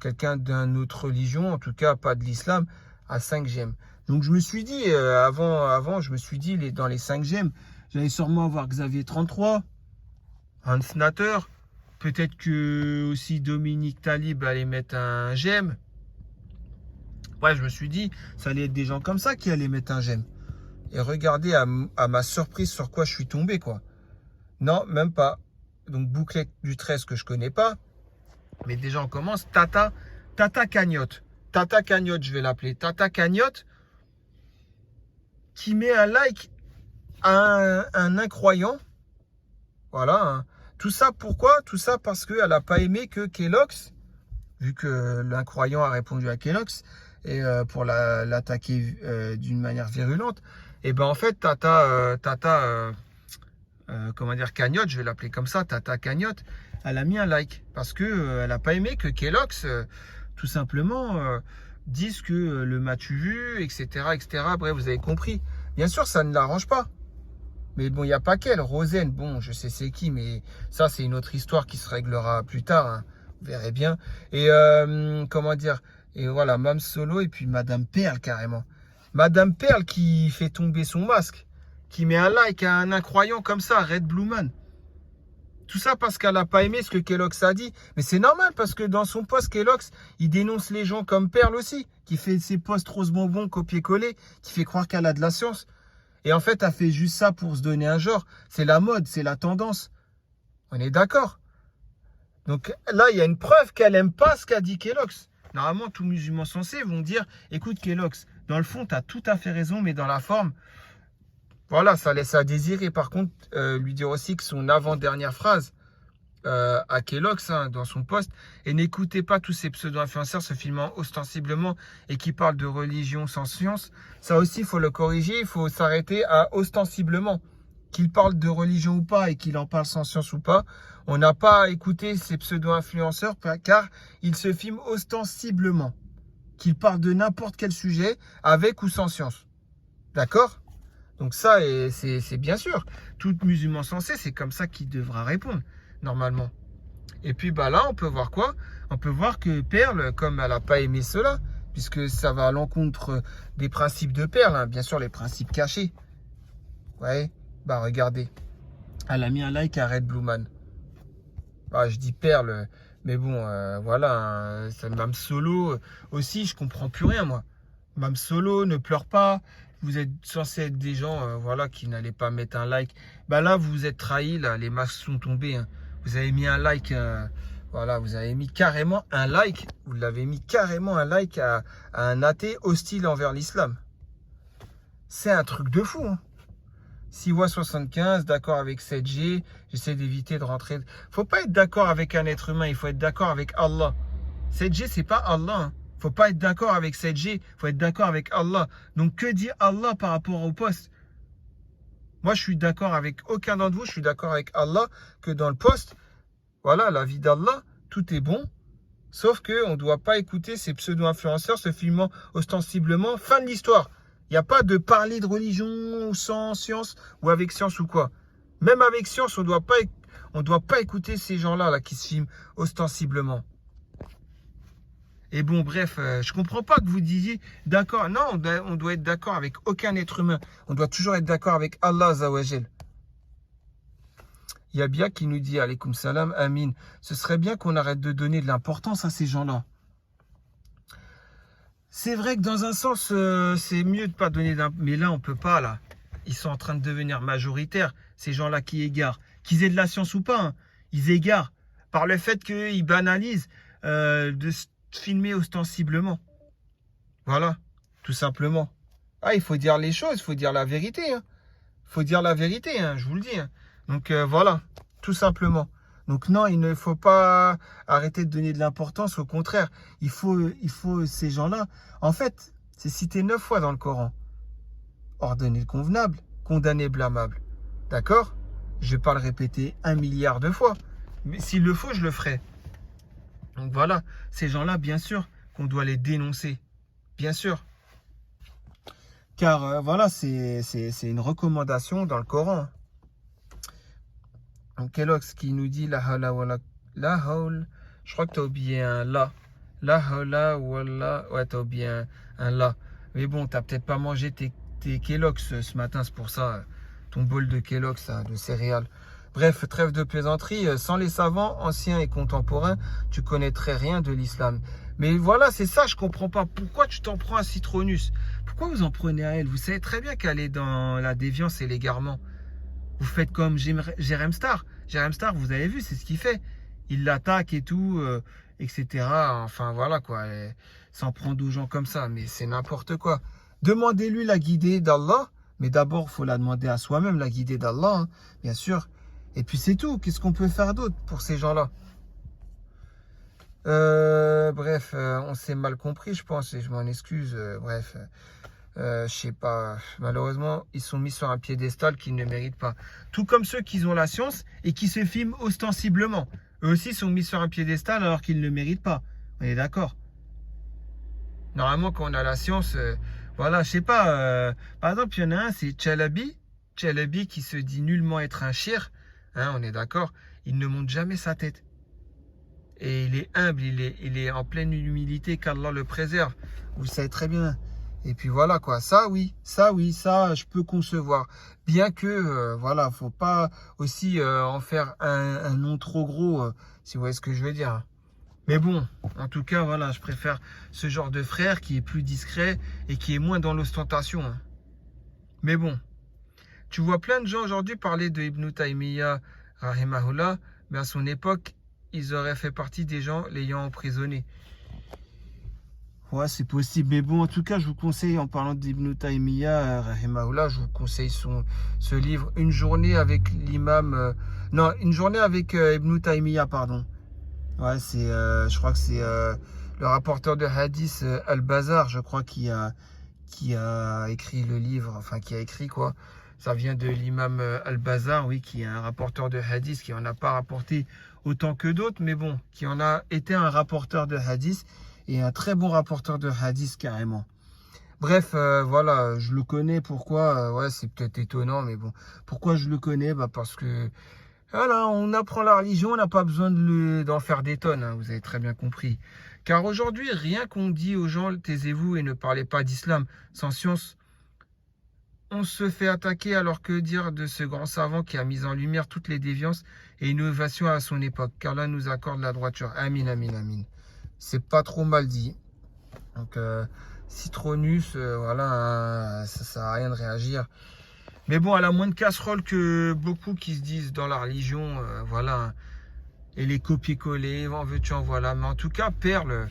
quelqu'un d'une autre religion, en tout cas pas de l'islam, à 5 gemmes. Donc je me suis dit, avant, je me suis dit, dans les 5 gemmes, j'allais sûrement avoir Xavier 33, Hans Natter, peut-être que aussi Dominique Talib allait mettre un gemme. Ouais, je me suis dit, ça allait être des gens comme ça qui allaient mettre un gemme. Et regardez à ma surprise sur quoi je suis tombé, quoi. Non, même pas. Donc Bouclette du 13 que je connais pas. Mais déjà on commence. Tata Cagnotte. Tata Cagnotte, je vais l'appeler. Tata Cagnotte qui met un like à un incroyant. Voilà, hein. Tout ça pourquoi? Tout ça parce qu'elle n'a pas aimé que Kellogg's, vu que l'incroyant a répondu à Kellogg's, et pour l'attaquer d'une manière virulente. Et ben en fait, comment dire, Cagnotte, je vais l'appeler comme ça, Tata Cagnotte, elle a mis un like parce que elle n'a pas aimé que Kellogg's, tout simplement, dise que le m'as-tu vu, etc., etc. Bref, vous avez compris. Bien sûr, ça ne l'arrange pas. Mais bon, il n'y a pas qu'elle. Rosen, bon, je sais c'est qui, mais ça, c'est une autre histoire qui se réglera plus tard, hein. Vous verrez bien. Et comment dire, et voilà, Mam Solo et puis Madame Perle, carrément. Madame Perle qui fait tomber son masque, qui met un like à un incroyant comme ça, Red Blue Man. Tout ça parce qu'elle n'a pas aimé ce que Kellogg's a dit. Mais c'est normal parce que dans son post, Kellogg's, il dénonce les gens comme Perle aussi, qui fait ses posts rose bonbon copier-coller, qui fait croire qu'elle a de la science. Et en fait, elle fait juste ça pour se donner un genre. C'est la mode, c'est la tendance. On est d'accord? Donc là, il y a une preuve qu'elle n'aime pas ce qu'a dit Kellogg's. Normalement, tous musulmans sensés vont dire, écoute Kellogg's, dans le fond, tu as tout à fait raison, mais dans la forme, voilà, ça laisse à désirer. Par contre, lui dire aussi que son avant-dernière phrase à Kellogg's, hein, dans son post, et n'écoutez pas tous ces pseudo-influenceurs se filmant ostensiblement et qui parlent de religion sans science. Ça aussi, il faut le corriger, il faut s'arrêter à ostensiblement. qu'il parle de religion ou pas et qu'il en parle sans science ou pas, on n'a pas à écouter ces pseudo-influenceurs car ils se filment ostensiblement. Qu'ils parlent de n'importe quel sujet avec ou sans science. D'accord? Donc ça, c'est bien sûr. Tout musulman sensé, c'est comme ça qu'il devra répondre, normalement. Et puis bah là, on peut voir quoi? On peut voir que Perle, comme elle n'a pas aimé cela, puisque ça va à l'encontre des principes de Perle, hein, bien sûr les principes cachés. Ouais, bah regardez. Elle a mis un like à Red Blue Man. Bah, je dis Perle, mais bon, voilà, hein, ça Mam Solo aussi, je comprends plus rien, moi. Mam Solo, ne pleure pas. Vous êtes censé être des gens, voilà, qui n'allaient pas mettre un like. Bah là, vous vous êtes trahis, là, les masques sont tombés. Hein. Vous avez mis un like, voilà, vous avez mis carrément un like. Vous l'avez mis carrément un like à un athée hostile envers l'islam. C'est un truc de fou, hein. 6wa75, d'accord avec 7G, j'essaie d'éviter de rentrer. Faut pas être d'accord avec un être humain, il faut être d'accord avec Allah. 7G, c'est pas Allah. Hein. Faut pas être d'accord avec 7G, faut être d'accord avec Allah. Donc que dit Allah par rapport au poste? Moi, je suis d'accord avec aucun d'entre vous, je suis d'accord avec Allah que dans le poste, voilà, la vie d'Allah, tout est bon. Sauf qu'on ne doit pas écouter ces pseudo-influenceurs se filmant ostensiblement. Fin de l'histoire. Il n'y a pas de parler de religion sans science ou avec science ou quoi. Même avec science, on ne doit pas écouter ces gens-là là, qui se filment ostensiblement. Et bon, bref, je ne comprends pas que vous disiez d'accord. Non, on doit être d'accord avec aucun être humain. On doit toujours être d'accord avec Allah Azawajal. Il y a bien qui nous dit, alaykoum salam, amin. Ce serait bien qu'on arrête de donner de l'importance à ces gens-là. C'est vrai que dans un sens, c'est mieux de ne pas donner d'importance. Mais là, on ne peut pas, là. Ils sont en train de devenir majoritaires, ces gens-là qui égarent. Qu'ils aient de la science ou pas, hein, ils égarent. Par le fait qu'ils banalisent de se filmer ostensiblement. Voilà, tout simplement. Ah, il faut dire les choses, il faut dire la vérité. Hein. Il faut dire la vérité, hein, je vous le dis. Hein. Donc voilà, tout simplement. Donc non, il ne faut pas arrêter de donner de l'importance. Au contraire, il faut ces gens-là. En fait, c'est cité 9 fois dans le Coran. Ordonner le convenable, condamner blâmable. D'accord? Je ne vais pas le répéter 1 milliard de fois. Mais s'il le faut, je le ferai. Donc voilà, ces gens-là, bien sûr, qu'on doit les dénoncer. Bien sûr. Car voilà, c'est une recommandation dans le Coran. Donc Kellogg's qui nous dit la hawla wala la hawl. Je crois que tu as oublié un la. La hawla wala. Ouais, tu as oublié un la. Mais bon, tu n'as peut-être pas mangé tes Kellogg's ce matin, c'est pour ça. Ton bol de Kellogg's, de céréales. Bref, trêve de plaisanterie. Sans les savants, anciens et contemporains, tu connaîtrais rien de l'islam. Mais voilà, c'est ça, je comprends pas. Pourquoi tu t'en prends à Citronus? Pourquoi vous en prenez à elle? Vous savez très bien qu'elle est dans la déviance et l'égarement. Vous faites comme Jérém Star. Jérém Star, vous avez vu, c'est ce qu'il fait. Il l'attaque et tout, etc. Enfin, voilà quoi. S'en prendre aux gens comme ça, mais c'est n'importe quoi. Demandez-lui la guidée d'Allah. Mais d'abord, il faut la demander à soi-même, la guidée d'Allah, hein, bien sûr. Et puis c'est tout. Qu'est-ce qu'on peut faire d'autre pour ces gens-là? Bref, on s'est mal compris, je pense, et je m'en excuse. Bref, je sais pas. Malheureusement, ils sont mis sur un piédestal qu'ils ne méritent pas. Tout comme ceux qui ont la science et qui se filment ostensiblement. Eux aussi sont mis sur un piédestal alors qu'ils ne le méritent pas. On est d'accord? Normalement, quand on a la science, voilà, je sais pas. Par exemple, il y en a un, c'est Chalabi. Chalabi qui se dit nullement être un shir. Hein, on est d'accord? Il ne monte jamais sa tête. Et il est humble, il est en pleine humilité, qu'Allah le préserve. Vous le savez très bien. Et puis voilà quoi, ça je peux concevoir. Bien que, voilà, faut pas aussi en faire un nom trop gros, si vous voyez ce que je veux dire. Mais bon, en tout cas, voilà, je préfère ce genre de frère qui est plus discret et qui est moins dans l'ostentation. Hein. Mais bon, tu vois plein de gens aujourd'hui parler de Ibn Taymiyyah, rahimahullah, mais à son époque, ils auraient fait partie des gens l'ayant emprisonné. Ouais, c'est possible. Mais bon, en tout cas, je vous conseille, en parlant d'Ibn Taymiyyah, rahimahullah, je vous conseille ce livre, Une journée avec l'imam... non, Une journée avec Ibn Taymiyyah, pardon. Ouais, c'est, je crois que c'est le rapporteur de hadith, Al-Bazar, je crois, qui a écrit le livre, enfin, qui a écrit, quoi. Ça vient de l'imam Al-Bazar, oui, qui est un rapporteur de hadith, qui en a pas rapporté autant que d'autres, mais bon, qui en a été un rapporteur de hadith et un très bon rapporteur de hadith carrément. Bref, voilà, je le connais. Pourquoi? Ouais, c'est peut-être étonnant, mais bon. Pourquoi je le connais? Bah parce que voilà, on apprend la religion, on n'a pas besoin d'en faire des tonnes, hein, vous avez très bien compris. Car aujourd'hui, rien qu'on dit aux gens, taisez-vous et ne parlez pas d'islam sans science, on se fait attaquer. Alors que dire de ce grand savant qui a mis en lumière toutes les déviances et innovations à son époque? Qu'Allah nous accorde la droiture. Amin, amin, amin. C'est pas trop mal dit. Donc, Citronus, voilà, hein, ça sert à rien de réagir. Mais bon, elle a moins de casseroles que beaucoup qui se disent dans la religion, voilà, hein, et les copier-coller, en veux-tu, en voilà. Mais en tout cas, Perle,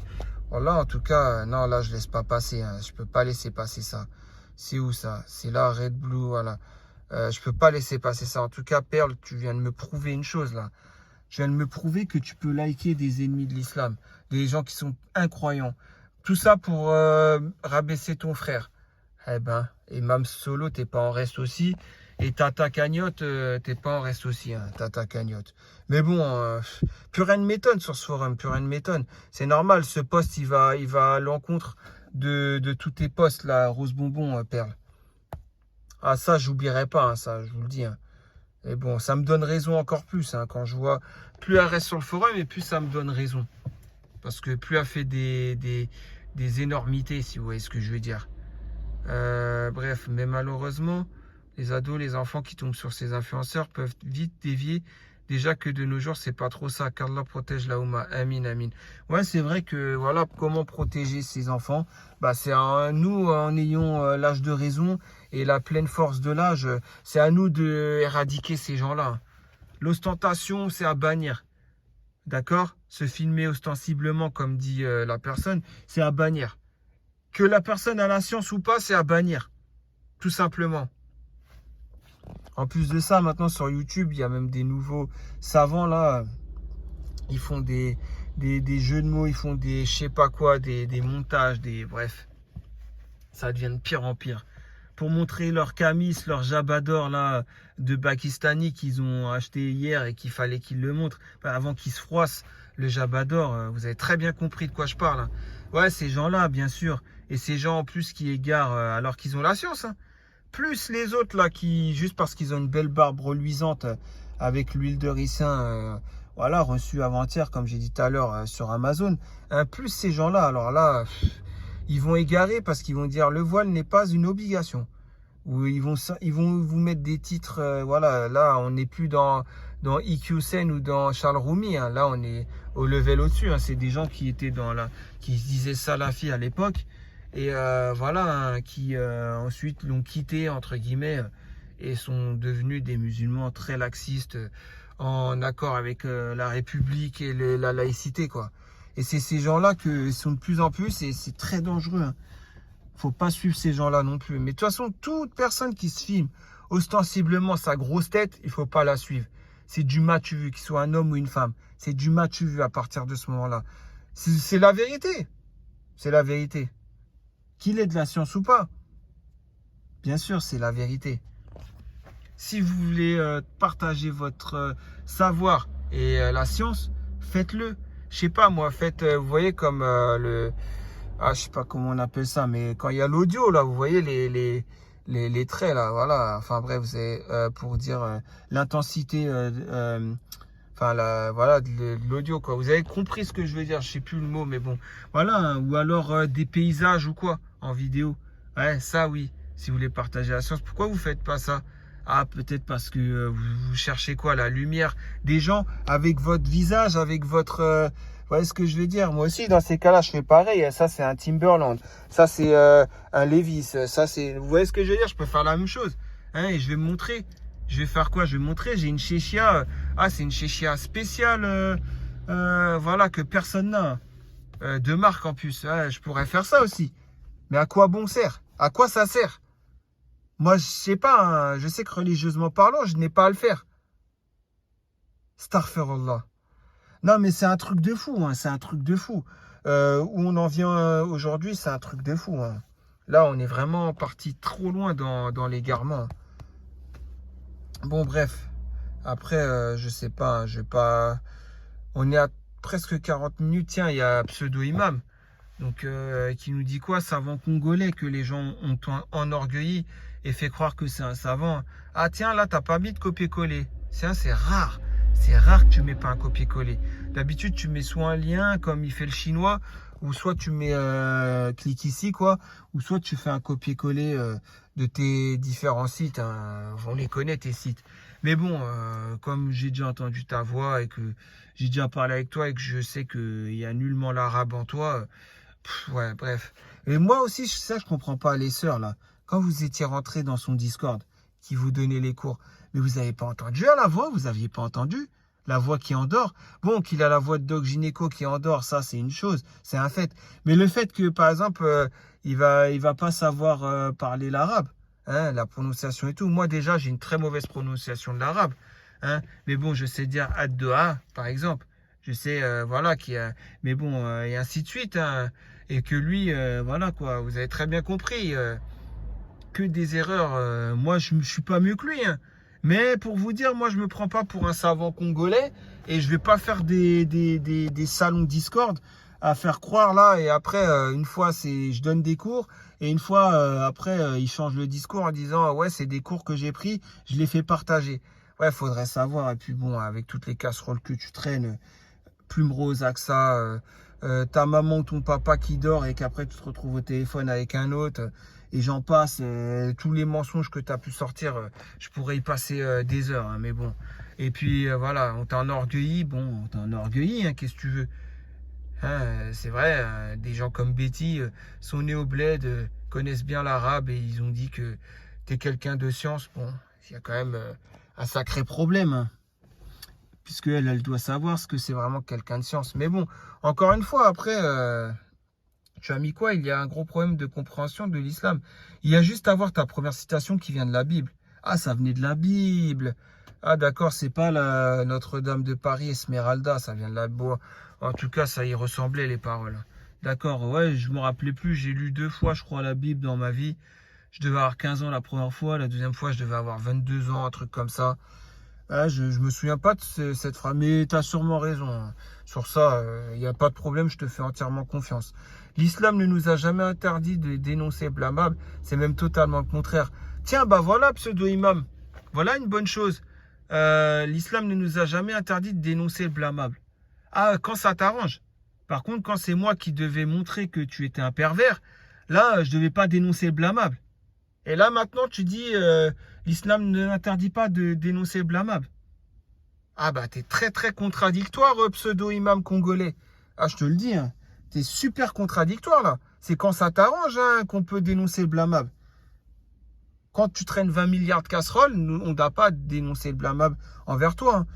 voilà, en tout cas, non, là, je laisse pas passer, hein, je peux pas laisser passer ça. C'est où ça? C'est là, Red Blue, voilà. Je peux pas laisser passer ça. En tout cas, Perle, tu viens de me prouver une chose, là. Je viens de me prouver que tu peux liker des ennemis de l'islam, des gens qui sont incroyants. Tout ça pour rabaisser ton frère. Eh ben, Imam Solo, t'es pas en reste aussi. Et Tata Cagnotte, t'es pas en reste aussi, hein, Tata Cagnotte. Mais bon, plus rien ne m'étonne sur ce forum, plus rien ne m'étonne. C'est normal, ce poste, il va à l'encontre de tous tes posts, là, Rose Bonbon, Perle. Ah, ça, j'oublierai pas, hein, ça, je vous le dis. Hein. Et bon, ça me donne raison encore plus, hein, quand je vois plus elle reste sur le forum, et plus ça me donne raison. Parce que plus elle fait des énormités, si vous voyez ce que je veux dire. Bref, mais malheureusement, les ados, les enfants qui tombent sur ces influenceurs peuvent vite dévier. Déjà que de nos jours, c'est pas trop ça. Qu'Allah protège la Oumma. Amin, amin. Ouais, c'est vrai que, voilà, comment protéger ces enfants? Bah, c'est à nous, en ayant l'âge de raison et la pleine force de l'âge, c'est à nous de éradiquer ces gens-là. L'ostentation, c'est à bannir. D'accord? Se filmer ostensiblement, comme dit la personne, c'est à bannir. Que la personne a la science ou pas, c'est à bannir. Tout simplement. En plus de ça, maintenant sur YouTube, il y a même des nouveaux savants là. Ils font des jeux de mots, ils font des je sais pas quoi, des montages, bref. Ça devient de pire en pire. Pour montrer leur camis, leur jabador là, de Pakistani qu'ils ont acheté hier et qu'il fallait qu'ils le montrent. Avant qu'ils se froissent le jabador, vous avez très bien compris de quoi je parle. Hein. Ouais, ces gens-là, bien sûr. Et ces gens en plus qui égarent alors qu'ils ont la science. Hein. Plus les autres là qui, juste parce qu'ils ont une belle barbe reluisante avec l'huile de ricin, voilà, reçue avant-hier, comme j'ai dit tout à l'heure sur Amazon. Plus ces gens-là, alors là, ils vont égarer parce qu'ils vont dire le voile n'est pas une obligation. Ou ils vont vous mettre des titres, voilà, là on n'est plus dans IQ Sen ou dans Charles Roumi, hein. Là on est au level au-dessus, hein. C'est des gens qui étaient qui se disaient salafi à l'époque et voilà, hein, qui ensuite l'ont quitté entre guillemets et sont devenus des musulmans très laxistes en accord avec la République et la laïcité, quoi. Et c'est ces gens-là que sont de plus en plus et c'est très dangereux, hein. Faut pas suivre ces gens-là non plus. Mais de toute façon, toute personne qui se filme ostensiblement sa grosse tête, il faut pas la suivre. C'est du matu vu, qu'il soit un homme ou une femme. C'est du matu vu à partir de ce moment-là. C'est la vérité. C'est la vérité. Qu'il ait de la science ou pas. Bien sûr, c'est la vérité. Si vous voulez partager votre savoir et la science, faites-le. Je sais pas moi, faites, vous voyez comme je sais pas comment on appelle ça, mais quand il y a l'audio, là, vous voyez les traits, là, voilà. Enfin, bref, c'est pour dire l'intensité, voilà, de l'audio, quoi. Vous avez compris ce que je veux dire, je sais plus le mot, mais bon. Voilà, hein. Ou alors des paysages ou quoi, en vidéo. Ouais, ça, oui, si vous voulez partager la science. Pourquoi vous faites pas ça? Ah, peut-être parce que vous cherchez quoi? La lumière des gens avec votre visage, avec votre... vous voyez ce que je veux dire? Moi aussi, dans ces cas-là, je fais pareil. Ça, c'est un Timberland. Ça, c'est un Levi's. Ça, c'est... Vous voyez ce que je veux dire? Je peux faire la même chose. Hein, et je vais me montrer. Je vais faire quoi? Je vais montrer. J'ai une chéchia. C'est une chéchia spéciale. Voilà, que personne n'a. De marque en plus. Je pourrais faire ça aussi. Mais à quoi bon sert? À quoi ça sert? Moi, je sais pas. Hein, je sais que religieusement parlant, je n'ai pas à le faire. Astaghfirullah. Non, mais c'est un truc de fou, hein, c'est un truc de fou. Où on en vient aujourd'hui, c'est un truc de fou. Hein. Là, on est vraiment parti trop loin dans l'égarement. Bon, bref. Après, je sais pas, je vais pas. On est à presque 40 minutes. Tiens, il y a Pseudo Imam. Donc, qui nous dit quoi? Savant congolais que les gens ont enorgueilli et fait croire que c'est un savant. Ah tiens, là, t'as pas mis de copier-coller. Tiens, c'est rare. C'est rare que tu mets pas un copier-coller. D'habitude, tu mets soit un lien, comme il fait le chinois, ou soit tu mets clique ici, quoi, ou soit tu fais un copier-coller de tes différents sites. Hein. On les connaît, tes sites. Mais bon, comme j'ai déjà entendu ta voix et que j'ai déjà parlé avec toi et que je sais qu'il y a nullement l'arabe en toi, ouais, bref. Et moi aussi, ça, je comprends pas, les sœurs, là. Quand vous étiez rentrés dans son Discord, qui vous donnait les cours, mais vous n'avez pas entendu à la voix, vous n'aviez pas entendu la voix qui endort. Bon, qu'il a la voix de Doc Gynéco qui endort, ça, c'est une chose, c'est un fait. Mais le fait que, par exemple, il va pas savoir parler l'arabe, hein, la prononciation et tout. Moi, déjà, j'ai une très mauvaise prononciation de l'arabe, hein. Mais bon, je sais dire ad-doha, par exemple. Je sais, voilà, mais bon, et ainsi de suite, hein. Et que lui, voilà quoi, vous avez très bien compris, que des erreurs. Moi, je ne suis pas mieux que lui, hein. Mais pour vous dire, moi, je me prends pas pour un savant congolais et je vais pas faire des salons Discord à faire croire là. Et après, une fois, je donne des cours et une fois, après, il change le discours en disant, ouais, c'est des cours que j'ai pris, je les fais partager. Ouais, faudrait savoir. Et puis bon, avec toutes les casseroles que tu traînes, Plume Rose, AXA, ta maman ou ton papa qui dort et qu'après tu te retrouves au téléphone avec un autre, et j'en passe, tous les mensonges que tu as pu sortir, je pourrais y passer des heures, hein, mais bon. Et puis voilà, on t'a enorgueilli, bon, on t'a enorgueilli, hein, qu'est-ce que tu veux. Hein, c'est vrai, des gens comme Betty sont nés au bled, connaissent bien l'arabe et ils ont dit que tu es quelqu'un de science. Bon, il y a quand même un sacré problème, hein, puisque elle doit savoir ce que c'est vraiment quelqu'un de science. Mais bon, encore une fois, après, tu as mis quoi? Il y a un gros problème de compréhension de l'islam. Il y a juste à voir ta première citation qui vient de la Bible. Ah, ça venait de la Bible. Ah, d'accord, c'est pas la Notre-Dame de Paris, Esmeralda, ça vient de la Bible. En tout cas, ça y ressemblait, les paroles. D'accord, ouais, je me rappelais plus. J'ai lu 2 fois, je crois, la Bible dans ma vie. Je devais avoir 15 ans la première fois. La deuxième fois, je devais avoir 22 ans, un truc comme ça. Ah, je me souviens pas de cette phrase, mais tu as sûrement raison, hein. Sur ça, il n'y a pas de problème, je te fais entièrement confiance. L'islam ne nous a jamais interdit de dénoncer blâmable, c'est même totalement le contraire. Tiens, bah voilà, pseudo-imam, voilà une bonne chose. L'islam ne nous a jamais interdit de dénoncer le blâmable. Ah, quand ça t'arrange. Par contre, quand c'est moi qui devais montrer que tu étais un pervers, là, je devais pas dénoncer le blâmable. Et là, maintenant, tu dis, l'islam ne n'interdit pas de dénoncer le blâmable. Ah bah, t'es très très contradictoire, pseudo-imam congolais. Ah, je te le dis, hein. T'es super contradictoire, là. C'est quand ça t'arrange, hein, qu'on peut dénoncer le blâmable. Quand tu traînes 20 milliards de casseroles, on ne doit pas dénoncer le blâmable envers toi, hein.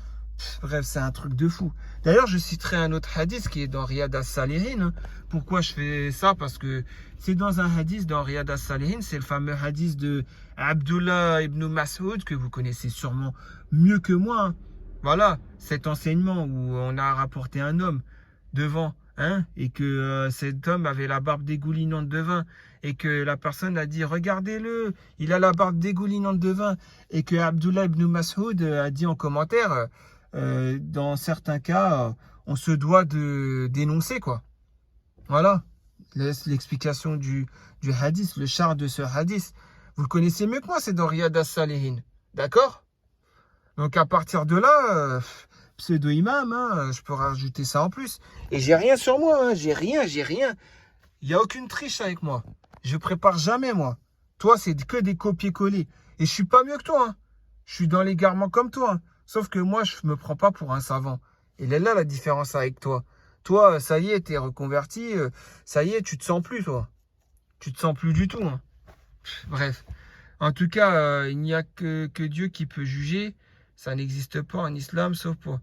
Bref, c'est un truc de fou. D'ailleurs, je citerai un autre hadith qui est dans Riyad as-Salihin, hein. Pourquoi je fais ça? Parce que c'est dans un hadith dans Riyad as-Salihin, c'est le fameux hadith de Abdullah ibn Mas'ud, que vous connaissez sûrement mieux que moi, hein. Voilà, cet enseignement où on a rapporté un homme devant, hein, et que cet homme avait la barbe dégoulinante de vin, et que la personne a dit, regardez-le, il a la barbe dégoulinante de vin, et que Abdullah ibn Mas'ud a dit en commentaire, dans certains cas, on se doit de dénoncer, quoi. Voilà, l'explication du hadith, le char de ce hadith. Vous le connaissez mieux que moi, c'est dans Riyad as-Salihin. D'accord? Donc à partir de là, pseudo-imam, hein, je peux rajouter ça en plus. Et j'ai rien sur moi, hein, j'ai rien. Il n'y a aucune triche avec moi. Je prépare jamais, moi. Toi, c'est que des copier-coller. Et je suis pas mieux que toi, hein. Je suis dans l'égarement comme toi, hein. Sauf que moi, je me prends pas pour un savant. Et là, la différence avec toi. Toi, ça y est, t'es reconverti. Ça y est, tu te sens plus, toi. Tu te sens plus du tout, hein. Bref. En tout cas, il n'y a que Dieu qui peut juger. Ça n'existe pas en islam, sauf pour...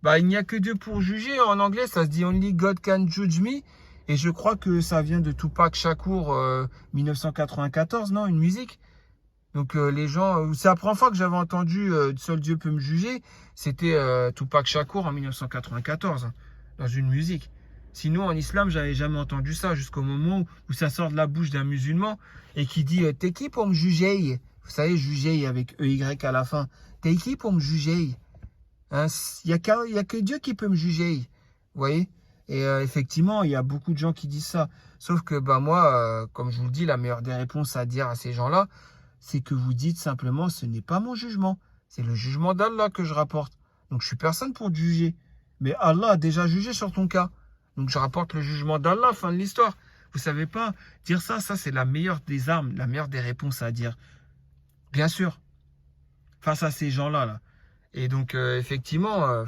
Bah, il n'y a que Dieu pour juger. En anglais, ça se dit Only God can judge me. Et je crois que ça vient de Tupac Shakur, 1994, non? Une musique. Donc les gens... C'est la première fois que j'avais entendu Seul Dieu peut me juger. C'était Tupac Shakur en 1994, hein, dans une musique. Sinon, en islam, j'avais jamais entendu ça jusqu'au moment où ça sort de la bouche d'un musulman et qui dit « T'es qui pour me juger ?» Vous savez, juger avec EY à la fin. T'es qui pour me juger? Hein, il n'y a que Dieu qui peut me juger. Vous voyez? Et effectivement, il y a beaucoup de gens qui disent ça. Sauf que bah, moi, comme je vous le dis, la meilleure des réponses à dire à ces gens-là, c'est que vous dites simplement, ce n'est pas mon jugement. C'est le jugement d'Allah que je rapporte. Donc je suis personne pour te juger. Mais Allah a déjà jugé sur ton cas. Donc je rapporte le jugement d'Allah, fin de l'histoire. Vous savez pas, dire ça c'est la meilleure des armes, la meilleure des réponses à dire. Bien sûr, face à ces gens-là. Là. Et donc, effectivement,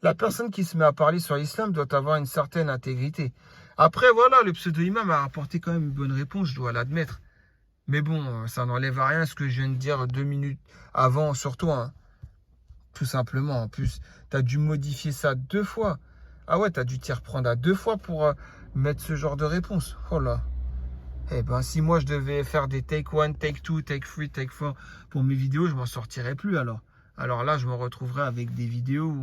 la personne qui se met à parler sur l'islam doit avoir une certaine intégrité. Après, voilà, le pseudo-imam a apporté quand même une bonne réponse, je dois l'admettre. Mais bon, ça n'enlève à rien ce que je viens de dire 2 minutes avant sur toi. Hein. Tout simplement. En plus, tu as dû modifier ça 2 fois. Ah ouais, tu as dû t'y reprendre à 2 fois pour mettre ce genre de réponse. Oh là. Eh ben, si moi je devais faire des take 1, take 2, take 3, take 4 pour mes vidéos, je m'en sortirais plus alors. Alors là, je me retrouverais avec des vidéos.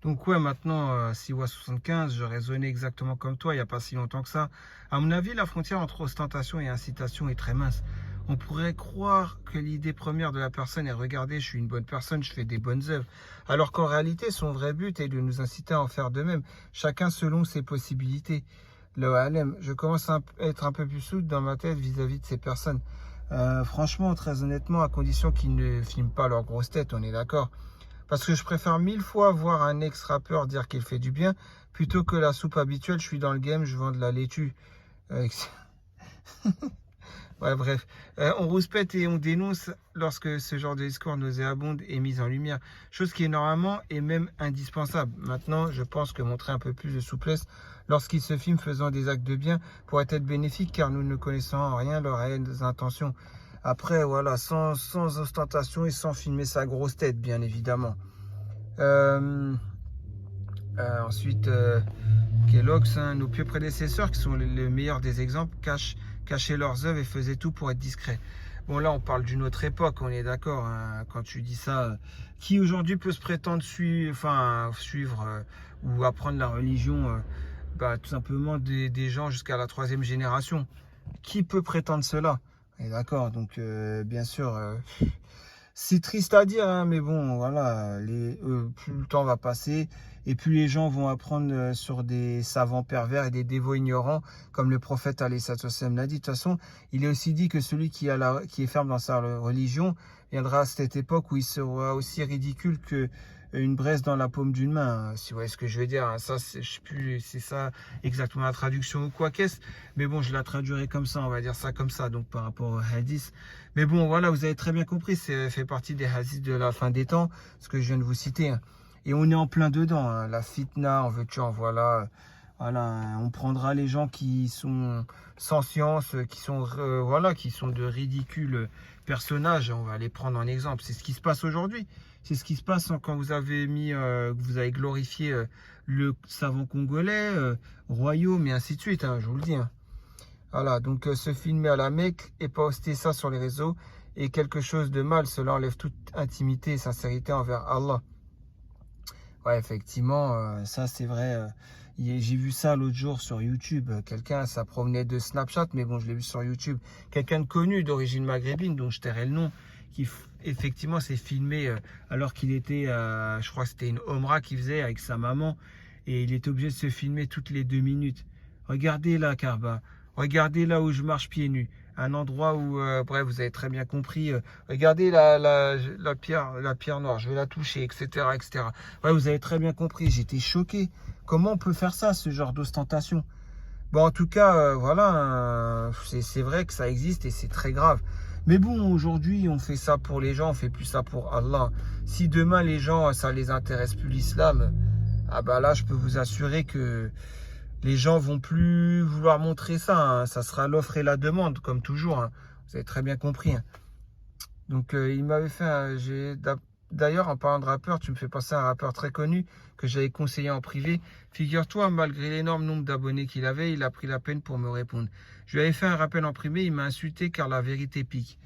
Donc ouais, maintenant, Siwa75, je raisonnais exactement comme toi, il n'y a pas si longtemps que ça. À mon avis, la frontière entre ostentation et incitation est très mince. On pourrait croire que l'idée première de la personne est « Regardez, je suis une bonne personne, je fais des bonnes œuvres ». Alors qu'en réalité, son vrai but est de nous inciter à en faire de même, chacun selon ses possibilités. Le Halem, je commence à être un peu plus souple dans ma tête vis-à-vis de ces personnes. Franchement, très honnêtement, à condition qu'ils ne filment pas leur grosse tête, on est d'accord. Parce que je préfère 1000 fois voir un ex-rappeur dire qu'il fait du bien, plutôt que la soupe habituelle, je suis dans le game, je vends de la laitue. Ouais, bref, on rouspète et on dénonce lorsque ce genre de discours nauséabond est mis en lumière, chose qui est normalement et même indispensable. Maintenant, je pense que montrer un peu plus de souplesse lorsqu'ils se filment faisant des actes de bien pourrait être bénéfique car nous ne connaissons en rien leurs réelles intentions. Après, voilà, sans ostentation et sans filmer sa grosse tête, bien évidemment. Ensuite, Kellogg's, hein, nos pieux prédécesseurs, qui sont les meilleurs des exemples, cachaient leurs œuvres et faisaient tout pour être discrets. Bon, là, on parle d'une autre époque, on est d'accord, hein, quand tu dis ça. Qui aujourd'hui peut se prétendre suivre ou apprendre la religion tout simplement des gens jusqu'à la 3e génération? Qui peut prétendre cela? On est d'accord, donc bien sûr... c'est triste à dire, hein, mais bon, voilà, plus le temps va passer et plus les gens vont apprendre sur des savants pervers et des dévots ignorants, comme le prophète alayhi sallam l'a dit. De toute façon, il est aussi dit que celui qui est ferme dans sa religion viendra à cette époque où il sera aussi ridicule que une braise dans la paume d'une main, si vous voyez ce que je veux dire. Ça, je sais plus, c'est ça exactement la traduction ou quoi qu'est-ce, mais bon, je la traduirai comme ça, on va dire ça comme ça, donc par rapport au hadith. Mais bon, voilà, vous avez très bien compris, ça fait partie des hadiths de la fin des temps, ce que je viens de vous citer. Hein. Et on est en plein dedans, hein. La fitna, en veux-tu, en voilà. Voilà, on prendra les gens qui sont sans science, qui sont de ridicules personnages, on va les prendre en exemple. C'est ce qui se passe aujourd'hui. C'est ce qui se passe quand vous avez vous avez glorifié le savant congolais, royaume et ainsi de suite, hein, je vous le dis. Hein. Voilà, donc se filmer à la Mecque et poster ça sur les réseaux est quelque chose de mal. Cela enlève toute intimité et sincérité envers Allah. Ouais, effectivement, ça c'est vrai. J'ai vu ça l'autre jour sur YouTube. Quelqu'un, ça provenait de Snapchat, mais bon, je l'ai vu sur YouTube. Quelqu'un de connu, d'origine maghrébine, dont je tairai le nom, qui effectivement s'est filmé alors qu'il était, je crois que c'était une Omra qu'il faisait avec sa maman. Et il était obligé de se filmer toutes les 2 minutes. Regardez là, Karba. Regardez là où je marche pieds nus. Un endroit où, bref, vous avez très bien compris. Regardez la pierre noire, je vais la toucher, etc., etc. Ouais, vous avez très bien compris. J'étais choqué. Comment on peut faire ça, ce genre d'ostentation? Bon, en tout cas, voilà, c'est vrai que ça existe et c'est très grave. Mais bon, aujourd'hui, on fait ça pour les gens, on fait plus ça pour Allah. Si demain, les gens, ça les intéresse plus l'islam, ah bah là, je peux vous assurer que les gens vont plus vouloir montrer ça. Hein. Ça sera l'offre et la demande, comme toujours. Hein. Vous avez très bien compris. Hein. Donc, il m'avait fait... D'ailleurs, en parlant de rappeur, tu me fais penser à un rappeur très connu que j'avais conseillé en privé. Figure-toi, malgré l'énorme nombre d'abonnés qu'il avait, il a pris la peine pour me répondre. Je lui avais fait un rappel en privé, il m'a insulté car la vérité pique.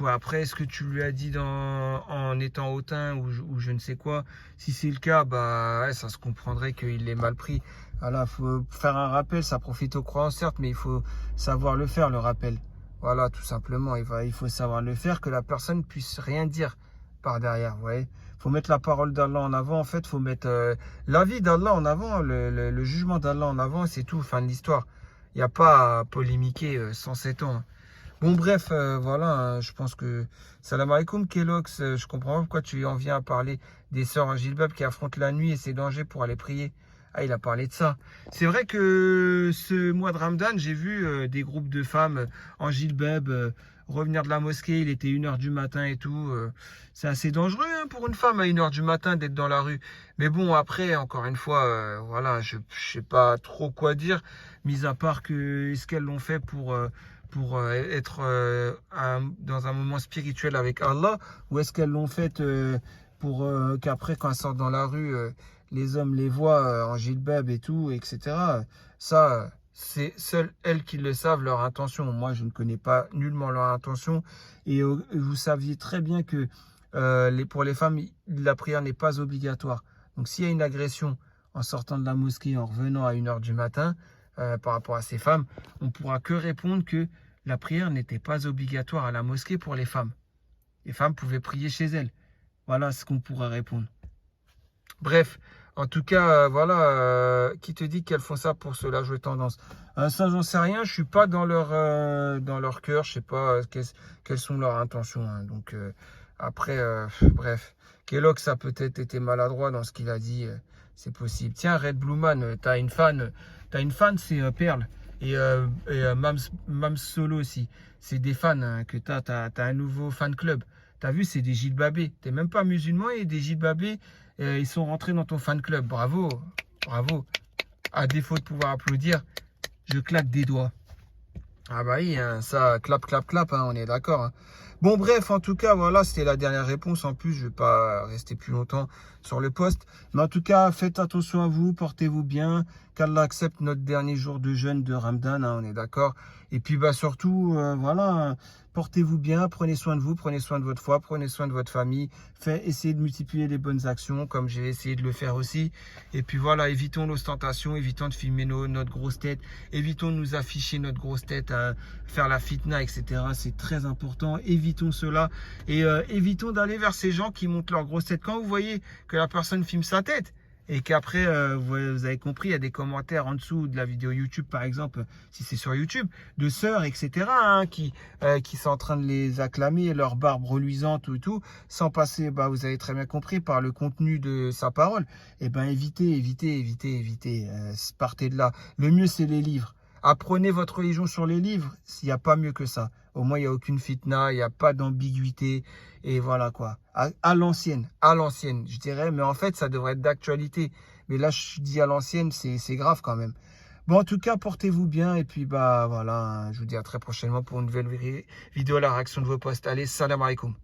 Après, est-ce que tu lui as dit en étant hautain ou je ne sais quoi? Si c'est le cas, bah ouais, ça se comprendrait qu'il l'ait mal pris. Voilà, faut faire un rappel, ça profite aux croyants certes, mais il faut savoir le faire, le rappel. Voilà, tout simplement. Il faut savoir le faire, que la personne puisse rien dire par derrière. Vous voyez, faut mettre la parole d'Allah en avant. En fait, faut mettre la vie d'Allah en avant, le jugement d'Allah en avant. C'est tout, fin de l'histoire. Il n'y a pas à polémiquer sans 7 ans. Bon, bref, voilà, hein, je pense que... Salam alaikum, Kelox, je comprends pas pourquoi tu en viens à parler des sœurs en Gilbab qui affrontent la nuit et ses dangers pour aller prier. Ah, il a parlé de ça. C'est vrai que ce mois de Ramadan, j'ai vu des groupes de femmes en Gilbab revenir de la mosquée. Il était 1h du matin et tout. C'est assez dangereux hein, pour une femme à 1h du matin d'être dans la rue. Mais bon, après, encore une fois, voilà, je sais pas trop quoi dire, mis à part que ce qu'elles l'ont fait pour être dans un moment spirituel avec Allah, ou est-ce qu'elles l'ont fait pour qu'après, quand elles sortent dans la rue, les hommes les voient en gilbab et tout, etc. Ça, c'est seules elles qui le savent, leur intention. Moi, je ne connais pas nullement leur intention. Et vous saviez très bien que pour les femmes, la prière n'est pas obligatoire. Donc, s'il y a une agression en sortant de la mosquée, en revenant à 1h du matin, par rapport à ces femmes, on ne pourra que répondre que la prière n'était pas obligatoire à la mosquée pour les femmes. Les femmes pouvaient prier chez elles. Voilà ce qu'on pourra répondre. Bref, en tout cas, voilà, qui te dit qu'elles font ça pour se la jouer tendance? Ça, j'en sais rien, je suis pas dans leur cœur, je sais pas quelles sont leurs intentions. Hein. Donc, après, bref, Kellogg a peut-être été maladroit dans ce qu'il a dit, c'est possible. Tiens, Red Blue Man, t'as une fan, c'est Perle. Et Mams Solo aussi. C'est des fans hein, que t'as un nouveau fan club. T'as vu, c'est des Gilbabés. T'es même pas musulman et des Gilbabés, ils sont rentrés dans ton fan club. Bravo, bravo. À défaut de pouvoir applaudir, je claque des doigts. Ah bah oui, hein, ça, clap, clap, clap, hein, on est d'accord. Hein. Bon, bref, en tout cas, voilà, c'était la dernière réponse. En plus, je ne vais pas rester plus longtemps sur le poste. Mais en tout cas, faites attention à vous, portez-vous bien. Qu'Allah accepte notre dernier jour de jeûne de Ramadan, hein, on est d'accord. Et puis, bah, surtout, voilà, portez-vous bien, prenez soin de vous, prenez soin de votre foi, prenez soin de votre famille. Essayez de multiplier les bonnes actions, comme j'ai essayé de le faire aussi. Et puis voilà, évitons l'ostentation, évitons de filmer notre grosse tête, évitons de nous afficher notre grosse tête, hein, faire la fitna, etc. C'est très important. Évitons cela et évitons d'aller vers ces gens qui montent leur grosse tête. Quand vous voyez que la personne filme sa tête et qu'après, vous avez compris, il y a des commentaires en dessous de la vidéo YouTube, par exemple, si c'est sur YouTube, de sœurs, etc., hein, qui sont en train de les acclamer, leur barbe reluisante ou tout, sans passer, bah, vous avez très bien compris, par le contenu de sa parole. Eh ben, évitez, partez de là. Le mieux, c'est les livres. Apprenez votre religion sur les livres, s'il n'y a pas mieux que ça. Au moins, il n'y a aucune fitna, il n'y a pas d'ambiguïté. Et voilà quoi. À l'ancienne, je dirais. Mais en fait, ça devrait être d'actualité. Mais là, je dis à l'ancienne, c'est grave quand même. Bon, en tout cas, portez-vous bien. Et puis, bah voilà, je vous dis à très prochainement pour une nouvelle vidéo à la réaction de vos posts. Allez, salam alaikum.